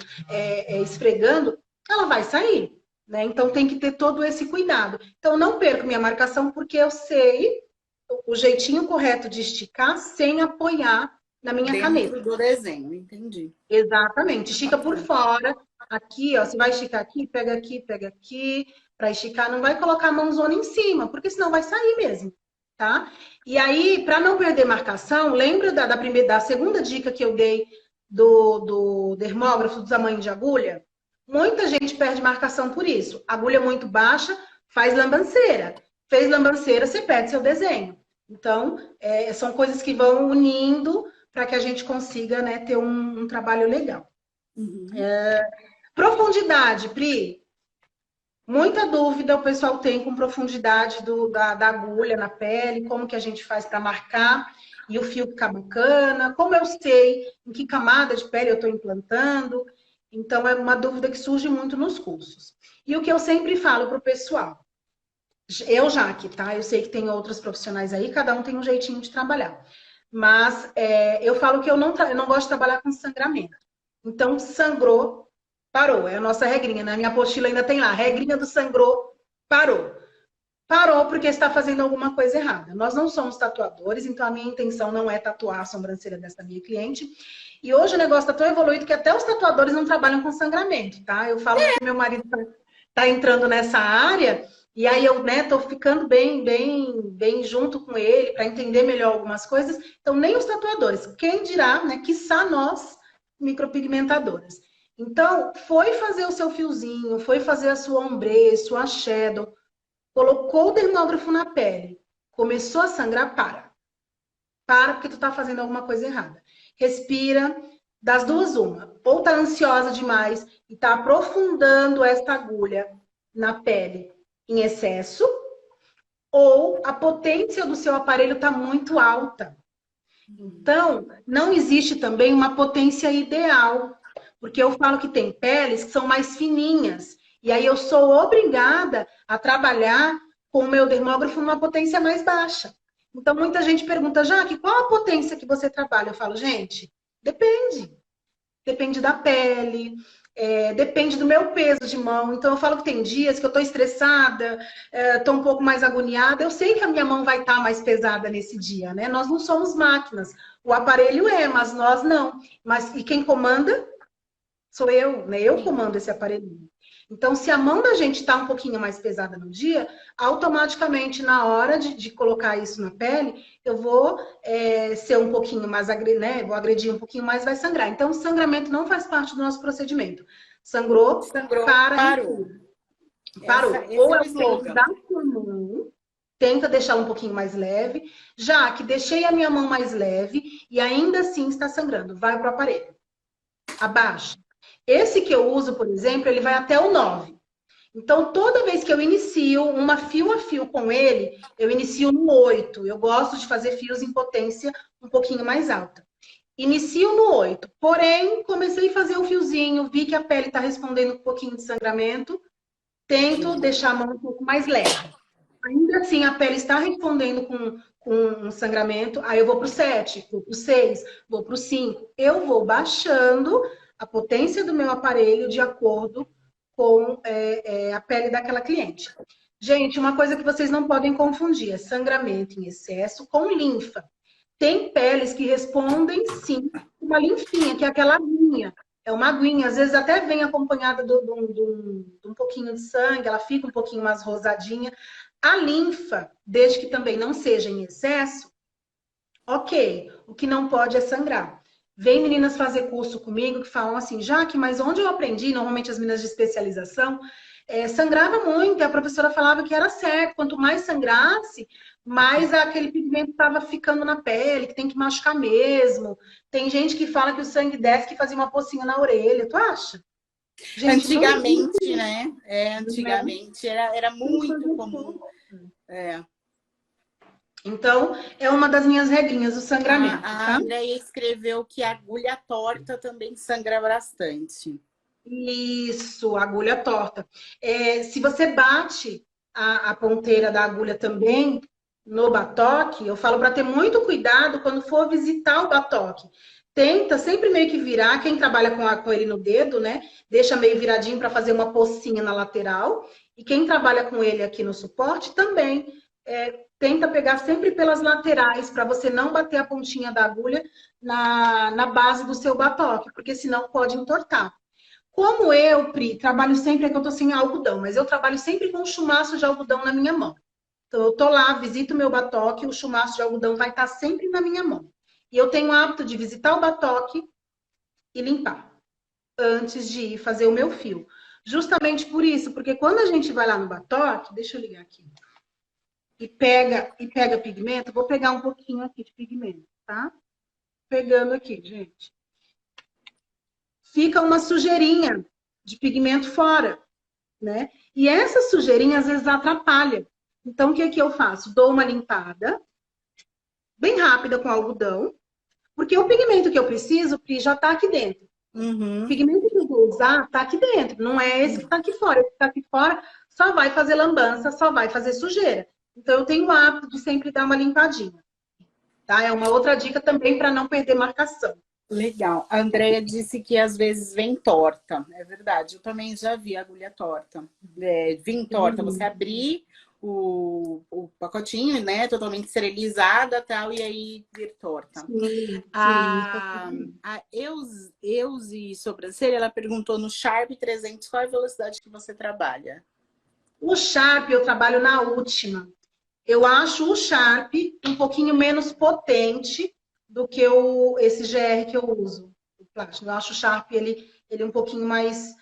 esfregando, ela vai sair, né? Então tem que ter todo esse cuidado. Então não perco minha marcação, porque eu sei o jeitinho correto de esticar sem apoiar na minha Dentro caneta. do desenho, entendi. Exatamente. Estica por Bacana. fora. Aqui, ó, você vai esticar aqui, pega aqui. Para esticar, não vai colocar a mãozona em cima, porque senão vai sair mesmo, tá? E aí, para não perder marcação, lembra da segunda dica que eu dei do dermógrafo do tamanho de agulha? Muita gente perde marcação por isso. Agulha muito baixa, faz lambanceira. Fez lambanceira, você perde seu desenho. Então, são coisas que vão unindo para que a gente consiga, né, ter um trabalho legal. Uhum. Profundidade, Pri. Muita dúvida o pessoal tem com profundidade da agulha na pele, como que a gente faz para marcar e o fio ficar bacana, como eu sei em que camada de pele eu estou implantando. Então, é uma dúvida que surge muito nos cursos. E o que eu sempre falo para o pessoal, eu já aqui, tá? Eu sei que tem outros profissionais aí, cada um tem um jeitinho de trabalhar. Mas eu falo que eu não gosto de trabalhar com sangramento. Então, sangrou, parou. É a nossa regrinha, né? Minha apostila ainda tem lá. Regrinha do sangrou, parou. Parou porque está fazendo alguma coisa errada. Nós não somos tatuadores, então a minha intenção não é tatuar a sobrancelha dessa minha cliente. E hoje o negócio está tão evoluído que até os tatuadores não trabalham com sangramento, tá? Eu falo que meu marido tá entrando nessa área e aí eu, né, tô ficando bem junto com ele para entender melhor algumas coisas. Então, nem os tatuadores, quem dirá, né, quiçá nós, micropigmentadoras. Então, foi fazer o seu fiozinho, foi fazer a sua ombre, sua shadow, colocou o dermógrafo na pele, começou a sangrar, para. Para porque tu tá fazendo alguma coisa errada. Respira, das duas uma. Ou tá ansiosa demais e tá aprofundando esta agulha na pele em excesso, ou a potência do seu aparelho está muito alta. Então, não existe também uma potência ideal, porque eu falo que tem peles que são mais fininhas, e aí eu sou obrigada a trabalhar com o meu dermógrafo numa potência mais baixa. Então, muita gente pergunta, Jaque, qual a potência que você trabalha? Eu falo, gente, depende. Depende da pele, depende do meu peso de mão. Então, eu falo que tem dias que eu estou estressada, estou um pouco mais agoniada. Eu sei que a minha mão vai estar mais pesada nesse dia, né? Nós não somos máquinas. O aparelho mas nós não. Mas e quem comanda sou eu, né? Eu Sim. comando esse aparelho. Então, se a mão da gente está um pouquinho mais pesada no dia, automaticamente, na hora de colocar isso na pele, eu vou ser um pouquinho mais, né? Vou agredir um pouquinho mais, vai sangrar. Então, o sangramento não faz parte do nosso procedimento. Sangrou, Sangrou, para, parou. parou. Esse Ou é é o o flow slogan. da sua mão, tenta deixar um pouquinho mais leve, já que deixei a minha mão mais leve e ainda assim está sangrando. Vai para o aparelho. Abaixa. Esse que eu uso, por exemplo, ele vai até o 9. Então, toda vez que eu inicio uma fio a fio com ele, eu inicio no 8. Eu gosto de fazer fios em potência um pouquinho mais alta. Inicio no 8. Porém, comecei a fazer o fiozinho, vi que a pele está respondendo um pouquinho de sangramento, tento deixar a mão um pouco mais leve. Ainda assim, a pele está respondendo com um sangramento, aí eu vou para o 7, vou para o 6, vou para o 5. Eu vou baixando a potência do meu aparelho de acordo com a pele daquela cliente. Gente, uma coisa que vocês não podem confundir é sangramento em excesso com linfa. Tem peles que respondem, sim, com uma linfinha, que é aquela aguinha. É uma aguinha, às vezes até vem acompanhada de um pouquinho de sangue, ela fica um pouquinho mais rosadinha. A linfa, desde que também não seja em excesso, ok. O que não pode é sangrar. Vem meninas fazer curso comigo que falam assim, Jaque, mas onde eu aprendi, normalmente as meninas de especialização, sangrava muito, e a professora falava que era certo, quanto mais sangrasse, mais aquele pigmento estava ficando na pele, que tem que machucar mesmo. Tem gente que fala que o sangue desce que fazia uma pocinha na orelha, tu acha? Gente, não Antigamente, existe, né? né? Antigamente era Tem muito coisa comum. É. Então, é uma das minhas regrinhas, o sangramento, A tá? Andrea escreveu que a agulha torta também sangra bastante. Isso, agulha torta. Se você bate a ponteira da agulha também no batoque, eu falo para ter muito cuidado quando for visitar o batoque. Tenta sempre meio que virar, quem trabalha com ele no dedo, né? Deixa meio viradinho para fazer uma pocinha na lateral. E quem trabalha com ele aqui no suporte também tenta pegar sempre pelas laterais, para você não bater a pontinha da agulha na base do seu batoque, porque senão pode entortar. Como eu, Pri, trabalho sempre, é que eu tô sem algodão, mas eu trabalho sempre com um chumaço de algodão na minha mão. Então, eu tô lá, visito o meu batoque, o chumaço de algodão vai estar sempre na minha mão. E eu tenho o hábito de visitar o batoque e limpar antes de ir fazer o meu fio. Justamente por isso, porque quando a gente vai lá no batoque, deixa eu ligar aqui, e pega pigmento, vou pegar um pouquinho aqui de pigmento, tá? Pegando aqui, gente. Fica uma sujeirinha de pigmento fora, né? E essa sujeirinha às vezes atrapalha. Então, o que é que eu faço? Dou uma limpada bem rápida com algodão, porque o pigmento que eu preciso, Pri, já tá aqui dentro. O pigmento que eu vou usar tá aqui dentro, não é esse que tá aqui fora. Esse que tá aqui fora só vai fazer lambança, só vai fazer sujeira. Então, eu tenho o hábito de sempre dar uma limpadinha. Tá? É uma outra dica também para não perder marcação. Legal. A Andrea disse que às vezes vem torta. É verdade. Eu também já vi agulha torta. Vem torta. Você abrir o pacotinho, né? Totalmente esterilizada tal, e aí vir torta. Sim, A Euzi Sobrancelha, ela perguntou no Sharp 300 qual é a velocidade que você trabalha? O Sharp eu trabalho na última. Eu acho o Sharp um pouquinho menos potente do que esse GR que eu uso, o plástico. Eu acho o Sharp ele um pouquinho mais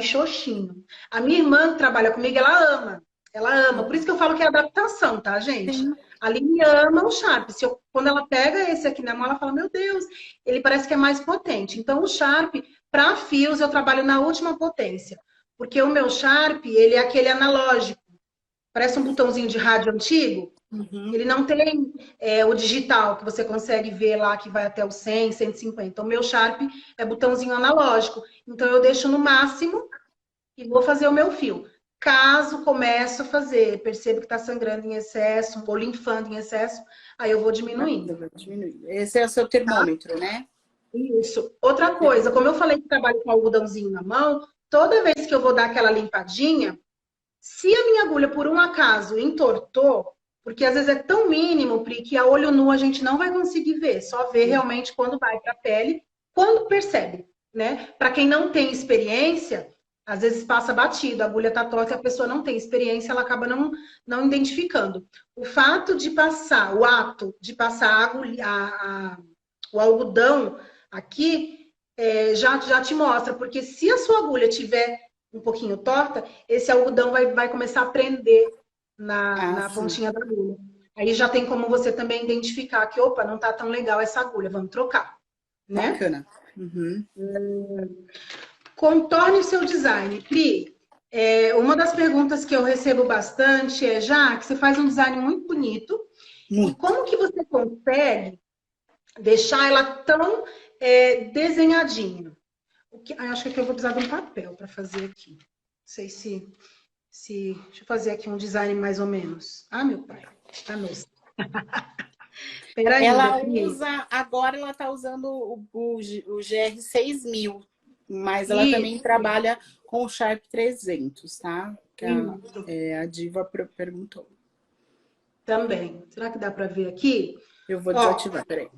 xoxinho. A minha irmã que trabalha comigo, ela ama. Ela ama. Por isso que eu falo que é adaptação, tá, gente? Sim. A Aline ama o Sharp. Quando ela pega esse aqui na mão, ela fala, meu Deus, ele parece que é mais potente. Então, o Sharp, para fios, eu trabalho na última potência. Porque o meu Sharp, ele é aquele analógico. Parece um botãozinho de rádio antigo. Ele não tem o digital, que você consegue ver lá, que vai até o 100, 150. O meu Sharp é botãozinho analógico. Então, eu deixo no máximo e vou fazer o meu fio. Caso comece a fazer, percebo que está sangrando em excesso, ou linfando em excesso, aí eu vou diminuindo. Esse é o seu termômetro, né? Isso. Outra coisa, como eu falei que trabalho com algodãozinho na mão, toda vez que eu vou dar aquela limpadinha, se a minha agulha, por um acaso, entortou, porque às vezes é tão mínimo, Pri, que a olho nu a gente não vai conseguir ver, só vê realmente quando vai para a pele, quando percebe, né? Para quem não tem experiência, às vezes passa batido, a agulha tá torta e a pessoa não tem experiência, ela acaba não identificando. O fato de passar, o ato de passar a agulha, o algodão aqui, já te mostra, porque se a sua agulha tiver um pouquinho torta, esse algodão vai começar a prender na pontinha da agulha. Aí já tem como você também identificar que, opa, não tá tão legal essa agulha, vamos trocar. Né? Bacana. Contorne o seu design. Pri, uma das perguntas que eu recebo bastante é, já que você faz um design muito bonito, e como que você consegue deixar ela tão desenhadinha? Acho que aqui eu vou precisar de um papel para fazer aqui. Não sei se... Deixa eu fazer aqui um design mais ou menos. Ah, meu pai. Tá nossa. Agora ela tá usando o GR 6000, mas ela também trabalha com o Sharp 300, tá? Que a Diva perguntou. Também. Será que dá para ver aqui? Eu vou desativar, peraí.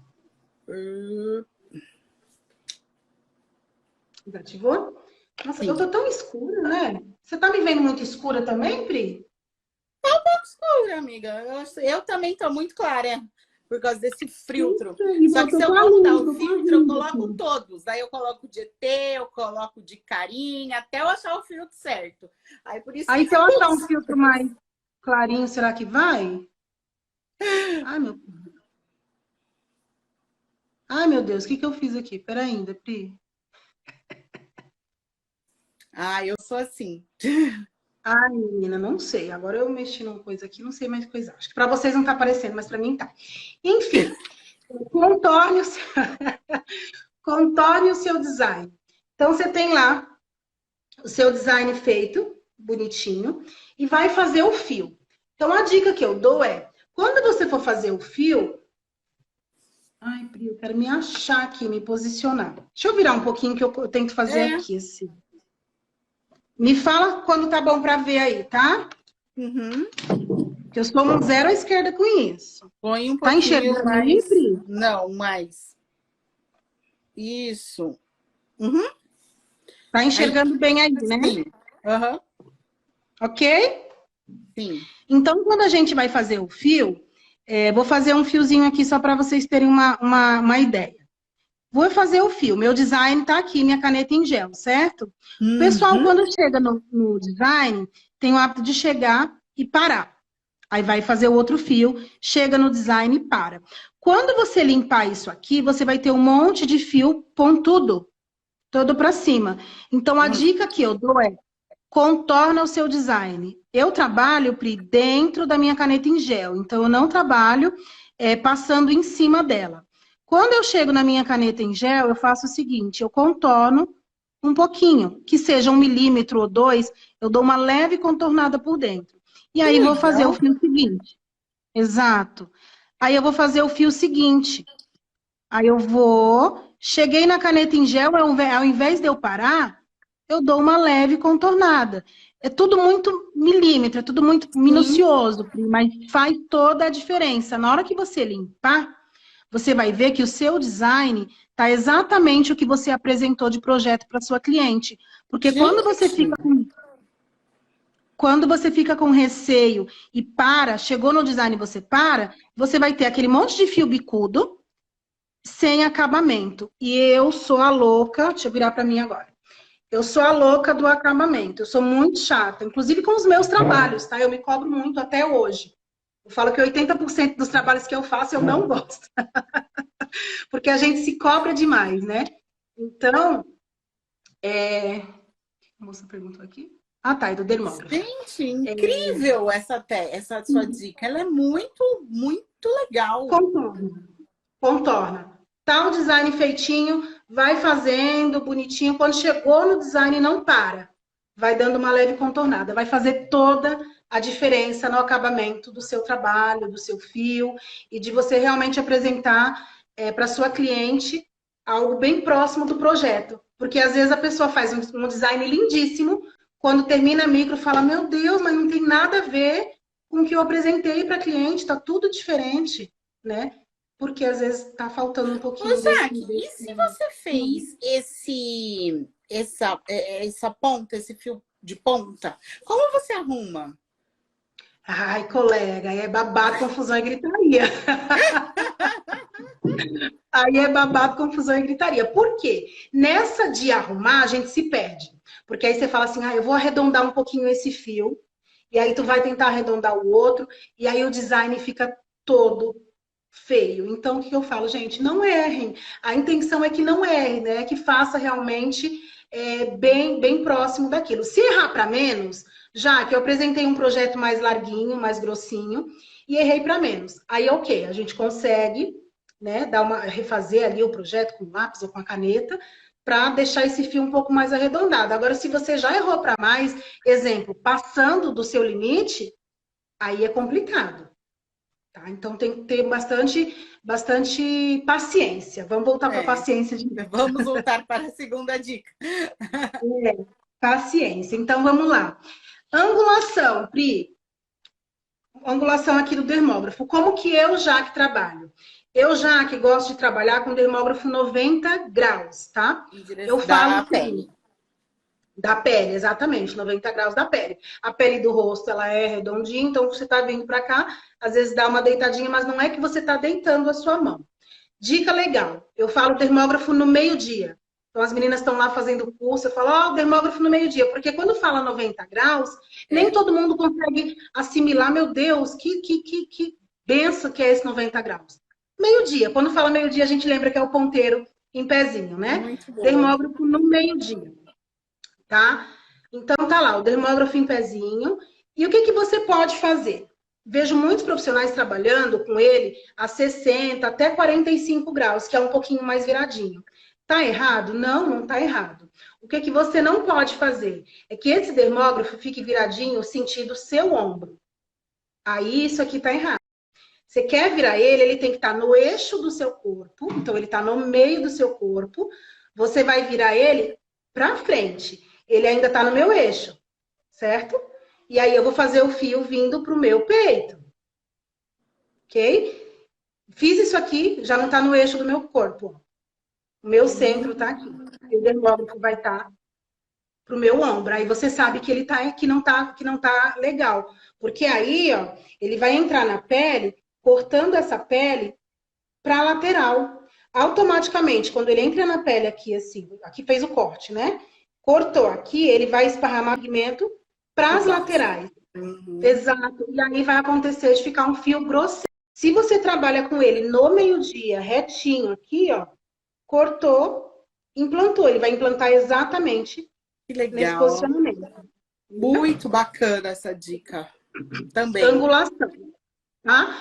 Desativou? Nossa, eu tô tão escura, né? Você tá me vendo muito escura também, Pri? Tá um pouco escura, amiga. Eu também tô muito clara, por causa desse filtro. Só que se eu colocar o filtro, eu coloco todos. Aí eu coloco de ET, eu coloco de carinha, até eu achar o filtro certo. Aí, por isso se eu achar um filtro mais clarinho, será que vai? Ai, meu Deus, o que eu fiz aqui? Pera ainda, Pri. Eu sou assim. Ai, menina, não sei. Agora eu mexi numa coisa aqui, não sei mais coisa. Acho que para vocês não tá aparecendo, mas para mim tá. Enfim, contorne o seu design. Então, você tem lá o seu design feito, bonitinho, e vai fazer o fio. Então, a dica que eu dou é, quando você for fazer o fio... Ai, Pri, eu quero me achar aqui, me posicionar. Deixa eu virar um pouquinho que eu tento fazer aqui, assim. Me fala quando tá bom para ver aí, tá? Que eu sou um zero à esquerda com isso. Põe um Tá pouquinho enxergando mais. aí, Pri? Não, mais. Isso. Uhum. Tá Aí, enxergando bem aí, né? sim. Aham, Ok? sim. Então, quando a gente vai fazer o fio, vou fazer um fiozinho aqui só para vocês terem uma ideia. Vou fazer o fio. Meu design tá aqui, minha caneta em gel, certo? O pessoal, Uhum. quando chega no design, tem o hábito de chegar e parar. Aí vai fazer o outro fio, chega no design e para. Quando você limpar isso aqui, você vai ter um monte de fio pontudo, todo para cima. Então, a dica que eu dou é contorna o seu design. Eu trabalho, Pri, dentro da minha caneta em gel. Então, eu não trabalho passando em cima dela. Quando eu chego na minha caneta em gel, eu faço o seguinte, eu contorno um pouquinho, que seja 1 milímetro ou 2, eu dou uma leve contornada por dentro. E Que aí, vou fazer o legal. fio seguinte. Exato. Aí, eu vou fazer o fio seguinte. Aí, cheguei na caneta em gel, ao invés de eu parar, eu dou uma leve contornada. É tudo muito milímetro, é tudo muito Sim, minucioso, Pri, mas faz toda a diferença. Na hora que você limpar, você vai ver que o seu design está exatamente o que você apresentou de projeto para sua cliente. Porque gente. quando você fica com receio e para, chegou no design e você para, você vai ter aquele monte de fio bicudo sem acabamento. E eu sou a louca, deixa eu virar para mim agora. Eu sou a louca do acabamento, eu sou muito chata, inclusive com os meus trabalhos, tá? Eu me cobro muito até hoje. Eu falo que 80% dos trabalhos que eu faço eu não gosto, porque a gente se cobra demais, né? Então, a moça perguntou aqui. Ah, tá, é do dermógrafo. Gente, incrível essa sua dica. Ela é muito, muito legal. Contorna, contorna. Tá o design feitinho, vai fazendo bonitinho. Quando chegou no design, não para. Vai dando uma leve contornada. Vai fazer toda a diferença no acabamento do seu trabalho, do seu fio e de você realmente apresentar para sua cliente algo bem próximo do projeto. Porque às vezes a pessoa faz um design lindíssimo, quando termina a micro, fala: Meu Deus, mas não tem nada a ver com o que eu apresentei para a cliente, tá tudo diferente, né? Porque às vezes está faltando um Ô, pouquinho Jaque, e se você Uhum. fez essa ponta, esse fio de ponta, como você arruma? Ai, colega, é babado, confusão e gritaria. Aí é babado, confusão e gritaria. Por quê? Nessa de arrumar, a gente se perde. Porque aí você fala assim, eu vou arredondar um pouquinho esse fio, e aí tu vai tentar arredondar o outro, e aí o design fica todo feio. Então, o que eu falo, gente? Não errem. A intenção é que não erre, né? Que faça realmente bem próximo daquilo. Se errar para menos, já que eu apresentei um projeto mais larguinho, mais grossinho, e errei para menos. Aí, ok, a gente consegue, né, refazer ali o projeto com o lápis ou com a caneta, para deixar esse fio um pouco mais arredondado. Agora, se você já errou para mais, exemplo, passando do seu limite, aí é complicado. Tá? Então tem que ter bastante paciência. Vamos voltar para a É, paciência de vamos voltar para a segunda dica. paciência. Então vamos lá. Angulação, Pri. Angulação aqui do dermógrafo. Como que eu já que trabalho? Eu já que gosto de trabalhar com dermógrafo 90 graus, tá? Eu falo Da o seguinte, pele. da pele, exatamente, 90 graus da pele. A pele do rosto, ela é redondinha, então você tá vindo para cá, às vezes dá uma deitadinha, mas não é que você tá deitando a sua mão. Dica legal, eu falo termógrafo no meio-dia. Então, as meninas estão lá fazendo curso, eu falo, termógrafo no meio-dia, porque quando fala 90 graus, nem É. todo mundo consegue assimilar, meu Deus, que benção que é esse 90 graus. Meio-dia, quando fala meio-dia, a gente lembra que é o ponteiro em pezinho, né? Muito boa. Dermógrafo no meio-dia, tá? Então, tá lá, o dermógrafo em pezinho. E o que você pode fazer? Vejo muitos profissionais trabalhando com ele a 60 até 45 graus, que é um pouquinho mais viradinho. Tá errado? Não, não tá errado. O que você não pode fazer é que esse dermógrafo fique viradinho sentido seu ombro. Aí isso aqui tá errado. Você quer virar ele tem que estar no eixo do seu corpo. Então ele tá no meio do seu corpo. Você vai virar ele para frente. Ele ainda tá no meu eixo, certo? E aí eu vou fazer o fio vindo pro meu peito. ok? Fiz isso aqui, já não tá no eixo do meu corpo. O meu centro tá aqui. E o dermógrafo vai estar pro meu ombro. Aí você sabe que ele tá, que não tá legal. Porque aí, ó, ele vai entrar na pele, cortando essa pele para a lateral. Automaticamente, quando ele entra na pele aqui, assim, aqui fez o corte, né? Cortou aqui, ele vai esparramar pigmento para Por as baixo. laterais. Uhum. Exato. E aí vai acontecer de ficar um fio grosseiro. Se você trabalha com ele no meio-dia, retinho aqui, ó, cortou, implantou. Ele vai implantar exatamente Que nesse legal. posicionamento. Muito bacana essa dica também. Angulação, tá?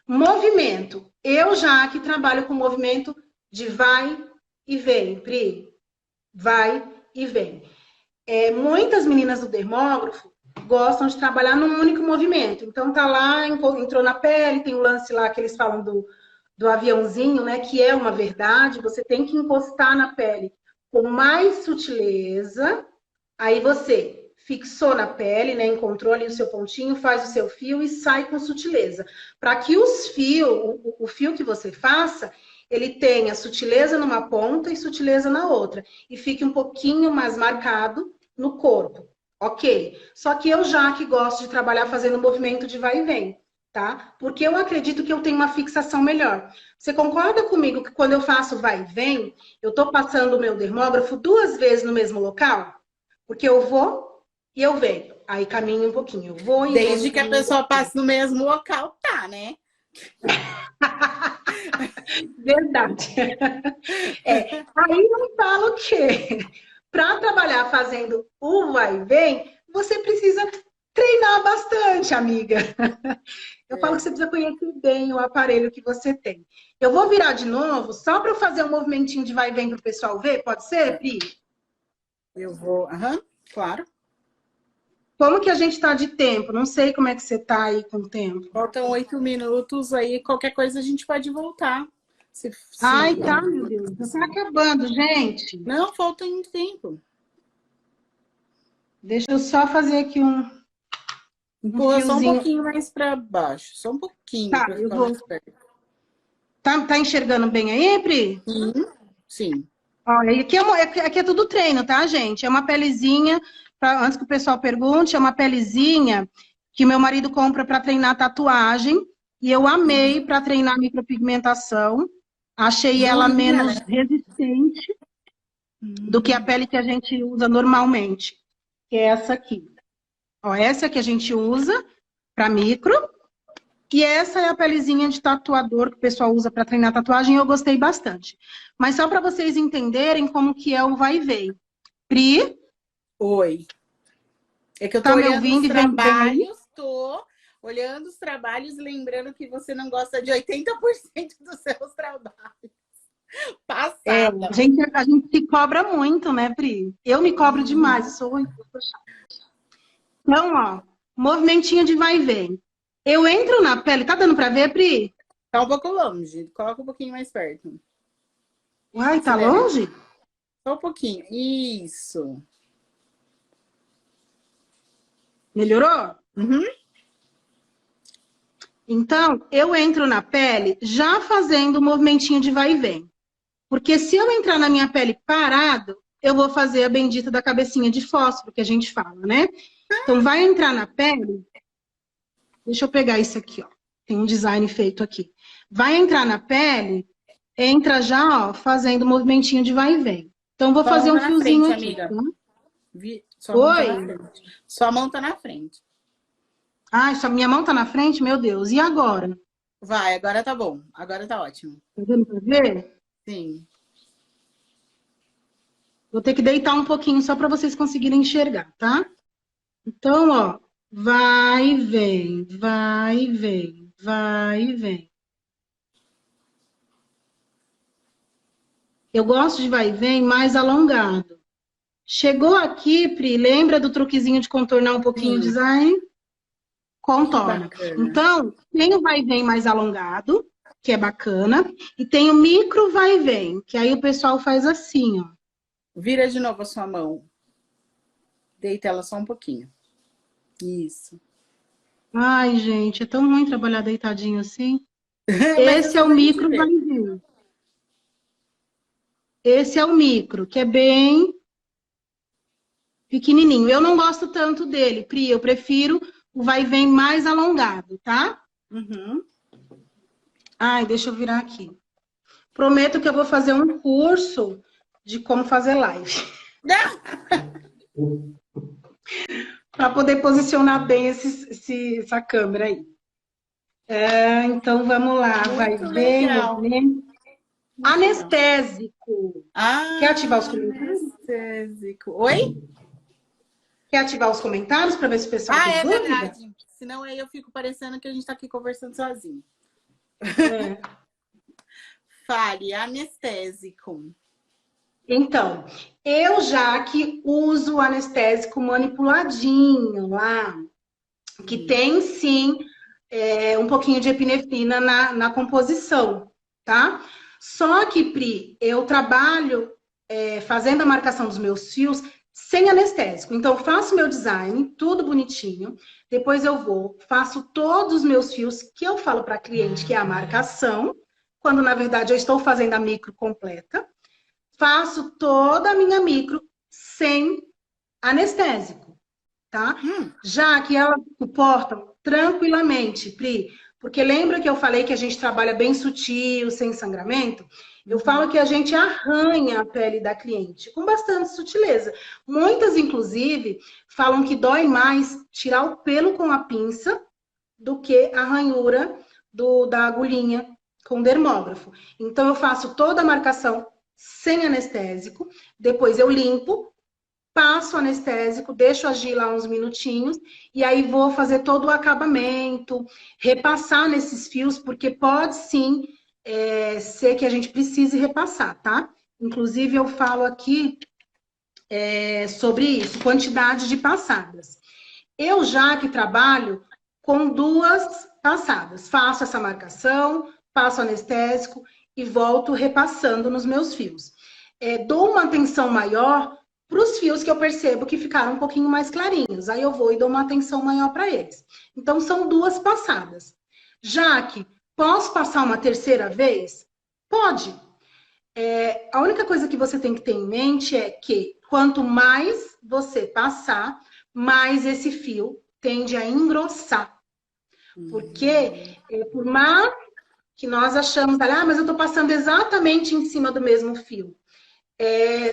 Movimento. Eu já que trabalho com movimento de vai e vem, Pri. Vai e vem. Muitas meninas do dermógrafo gostam de trabalhar num único movimento. Então tá lá, entrou na pele, tem o lance lá que eles falam do aviãozinho, né? Que é uma verdade. Você tem que encostar na pele com mais sutileza. Aí você fixou na pele, né? Encontrou ali o seu pontinho, faz o seu fio e sai com sutileza. Para que os fios, o fio que você faça, ele tenha sutileza numa ponta e sutileza na outra. E fique um pouquinho mais marcado no corpo. Ok. Só que eu já que gosto de trabalhar fazendo movimento de vai e vem, tá? Porque eu acredito que eu tenho uma fixação melhor. Você concorda comigo que quando eu faço vai e vem, eu tô passando o meu dermógrafo 2 vezes no mesmo local? Porque eu vou e eu venho. Aí caminho um pouquinho. Eu vou e venho, Desde que a caminho um pessoa pouquinho. passe no mesmo local, tá, né? Verdade. Aí eu falo que para trabalhar fazendo o vai e vem, você precisa treinar bastante, amiga. Eu falo que É. você precisa conhecer bem o aparelho que você tem. Eu vou virar de novo, só para eu fazer um movimentinho de vai e vem para o pessoal ver, pode ser, Pri? Eu vou. Aham, claro. Como que a gente está de tempo? Não sei como é que você está aí com o tempo. Faltam 8 minutos aí, qualquer coisa a gente pode voltar. Se... Ai, tá, meu Deus. Já tá acabando, gente. Não, falta muito tempo. Deixa eu só fazer aqui um Empurra só um fiozinho. pouquinho mais para baixo, só um pouquinho Tá, para eu ficar vou. mais perto. Tá enxergando bem aí, Pri? Sim. Olha, aqui é tudo treino, tá, gente? É uma pelezinha, antes que o pessoal pergunte, é uma pelezinha que meu marido compra para treinar tatuagem. E eu amei para treinar micropigmentação. Achei ela Durinha, menos né? resistente do que a pele que a gente usa normalmente, que é essa aqui. Ó, essa que a gente usa para micro. E essa é a pelezinha de tatuador que o pessoal usa para treinar tatuagem e eu gostei bastante. Mas só para vocês entenderem como que é o vai e vem. Pri, Oi. É que eu tô tá me olhando os ouvindo e vendo bem aí? trabalhos, olhando os trabalhos, lembrando que você não gosta de 80% dos seus trabalhos. Passada. A gente se cobra muito, né, Pri? Eu me cobro demais, eu sou muito chata. Então, ó, movimentinho de vai e vem. Eu entro na pele, tá dando para ver, Pri? Tá um pouco longe. Coloca um pouquinho mais perto. Uai, tá Acelera. longe? Só um pouquinho. Isso. Melhorou? Uhum. Então, eu entro na pele já fazendo o movimentinho de vai e vem. Porque se eu entrar na minha pele parado, eu vou fazer a bendita da cabecinha de fósforo que a gente fala, né? Então, vai entrar na pele. Deixa eu pegar isso aqui, ó. Tem um design feito aqui. Vai entrar na pele, entra já, ó, fazendo o movimentinho de vai e vem. Então, vou Sua mão fazer um tá na fiozinho frente, aqui. amiga. Tá? Sua mão tá na Oi? frente. Sua mão tá na frente. Ai, minha mão tá na frente? Meu Deus. E agora? Vai, agora tá bom. Agora tá ótimo. Tá dando pra ver? Sim. Vou ter que deitar um pouquinho só para vocês conseguirem enxergar, tá? Então, ó, vai, vem, vai, vem, vai, vem. Eu gosto de vai e vem mais alongado. Chegou aqui, Pri, lembra do truquezinho de contornar um pouquinho o Sim. design? Que Contorna. bacana. Então, tem o vai e vem mais alongado, que é bacana, e tem o micro vai e vem, que aí o pessoal faz assim, ó. Vira de novo a sua mão. Deita ela só um pouquinho. Isso. Ai, gente, é tão ruim trabalhar deitadinho assim. Mas Esse é essa o daí a gente micro vê. vai vir. Esse é o micro, que é bem pequenininho. Eu não gosto tanto dele, Pri. Eu prefiro o vai e vem mais alongado, tá? Uhum. Ai, deixa eu virar aqui. Prometo que eu vou fazer um curso de como fazer live, para poder posicionar bem essa câmera aí. Então vamos lá, vai Muito bem, legal. Muito legal. anestésico. Quer ativar os Ah, comentários? anestésico. Oi? Quer ativar os comentários para ver se o pessoal Ah, tem é dúvida? verdade. Senão aí eu fico parecendo que a gente tá aqui conversando sozinho. É. Fale, anestésico. Então, eu já que uso o anestésico manipuladinho lá, que Uhum. tem sim um pouquinho de epinefrina na composição, tá? Só que, Pri, eu trabalho fazendo a marcação dos meus fios sem anestésico. Então, eu faço meu design, tudo bonitinho. Depois eu vou, faço todos os meus fios que eu falo para a cliente que é a marcação, quando na verdade eu estou fazendo a micro completa. Faço toda a minha micro sem anestésico, tá? Hum, Já que elas suportam tranquilamente, Pri, porque lembra que eu falei que a gente trabalha bem sutil, sem sangramento? Eu falo uhum. que a gente arranha a pele da cliente com bastante sutileza. Muitas, inclusive, falam que dói mais tirar o pelo com a pinça do que a ranhura da agulhinha com dermógrafo. Então, eu faço toda a marcação sem anestésico, depois eu limpo, passo anestésico, deixo agir lá uns minutinhos e aí vou fazer todo o acabamento, repassar nesses fios, porque pode sim ser que a gente precise repassar, tá? Inclusive, eu falo aqui sobre isso, quantidade de passadas. Eu já que trabalho com duas passadas, faço essa marcação, passo anestésico e volto repassando nos meus fios. Dou uma atenção maior para os fios que eu percebo que ficaram um pouquinho mais clarinhos. Aí eu vou e dou uma atenção maior para eles. Então são duas passadas. Já que posso passar uma terceira vez? Pode. A única coisa que você tem que ter em mente é que quanto mais você passar, mais esse fio tende a engrossar. Porque, Uhum. por mais que nós achamos, mas eu estou passando exatamente em cima do mesmo fio.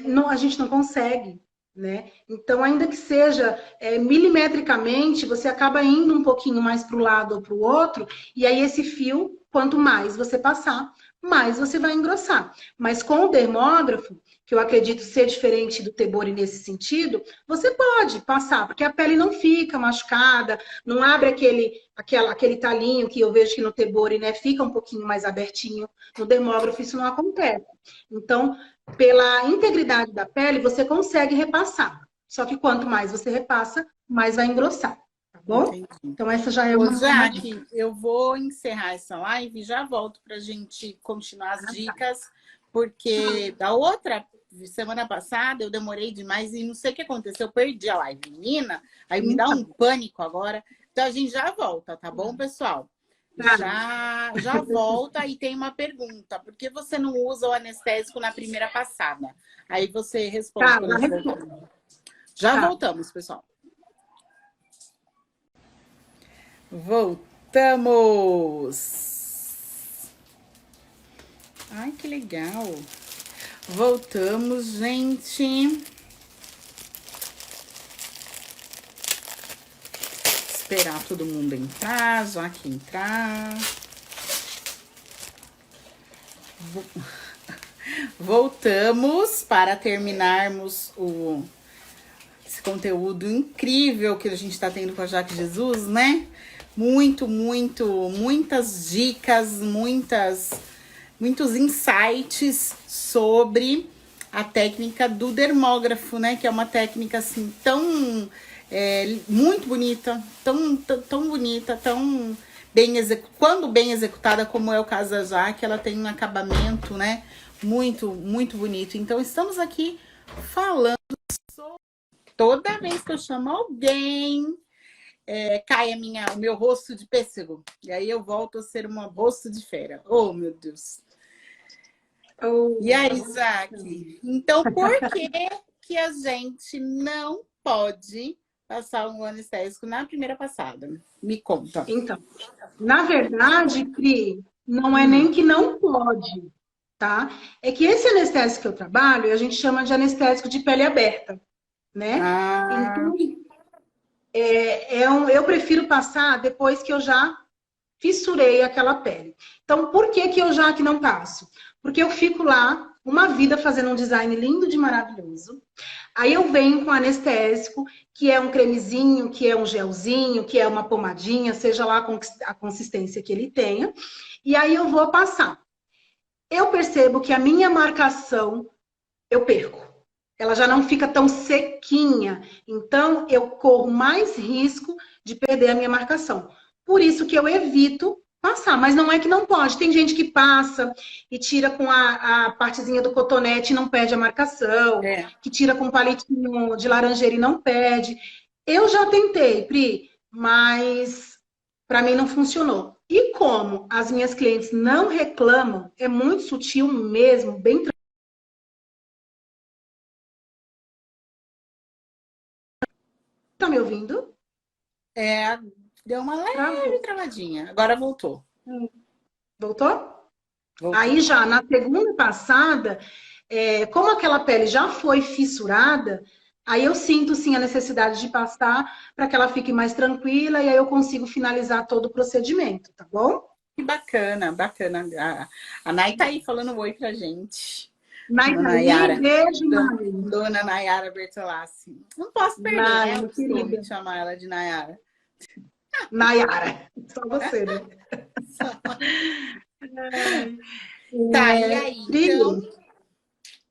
Não, a gente não consegue, né? Então, ainda que seja milimetricamente, você acaba indo um pouquinho mais para o lado ou para o outro, e aí esse fio, quanto mais você passar, mais você vai engrossar. Mas com o dermógrafo, que eu acredito ser diferente do Tebori nesse sentido, você pode passar, porque a pele não fica machucada, não abre aquele talinho que eu vejo que no Tebori, né, fica um pouquinho mais abertinho. No dermógrafo isso não acontece. Então, pela integridade da pele, você consegue repassar. Só que quanto mais você repassa, mais vai engrossar, tá bom? Entendi. Então, essa já é Ô, uma dica. Jaque, eu vou encerrar essa live e já volto para a gente continuar as dicas, porque da outra semana passada eu demorei demais e não sei o que aconteceu, eu perdi a live, menina, aí me dá um Então, pânico agora. Então a gente já volta, tá bom, pessoal? tá, Já volta e tem uma pergunta. Por que você não usa o anestésico na primeira passada? Aí você responde tá, quando já eu estiver respondo. voltando. Já Tá. voltamos, pessoal. Voltamos! Ai, que legal! Voltamos, gente. Esperar todo mundo entrar, já que entrar. Voltamos para terminarmos esse conteúdo incrível que a gente está tendo com a Jaque Jesus, né? Muitas dicas, muitos insights sobre a técnica do dermógrafo, né? Que é uma técnica assim tão muito bonita, tão bonita, tão quando bem executada, como é o caso da Jaque, ela tem um acabamento, né? Muito bonito. Então, estamos aqui falando sobre toda vez que eu chamo alguém cai o meu rosto de pêssego. E aí eu volto a ser um rosto de fera. Oh, meu Deus. Oh, E aí, Isaac? Então, por que a gente não pode passar um anestésico na primeira passada? Me conta. então, na verdade, Pri, não é nem que não pode, tá? É que esse anestésico que eu trabalho, a gente chama de anestésico de pele aberta, né? Ah, Então, eu prefiro passar depois que eu já fissurei aquela pele. Então, por que que eu já que não passo? Porque eu fico lá uma vida fazendo um design lindo de maravilhoso. Aí eu venho com anestésico, que é um cremezinho, que é um gelzinho, que é uma pomadinha, seja lá a consistência que ele tenha. E aí eu vou passar. Eu percebo que a minha marcação eu perco. Ela já não fica tão sequinha. Então, eu corro mais risco de perder a minha marcação. Por isso que eu evito passar. Mas não é que não pode. Tem gente que passa e tira com a partezinha do cotonete e não perde a marcação. é. Que tira com palitinho de laranjeira e não perde. Eu já tentei, Pri, mas para mim não funcionou. E como as minhas clientes não reclamam, é muito sutil mesmo, bem. Tá me ouvindo? É, deu uma leve Travou. travadinha. Agora voltou. Voltou? Voltou. Aí já na segunda passada, como aquela pele já foi fissurada, aí eu sinto sim a necessidade de passar para que ela fique mais tranquila e aí eu consigo finalizar todo o procedimento, tá bom? Que bacana, bacana. A Nay tá aí falando oi pra gente. Mas Dona aí, Nayara. beijo, Dona, Mari. Dona Nayara Bertolassi. Não posso perder, Nai, né? O minha costume querida. de chamar ela de Nayara. Nayara. Só você, né? Tá, e aí? Pri, Então,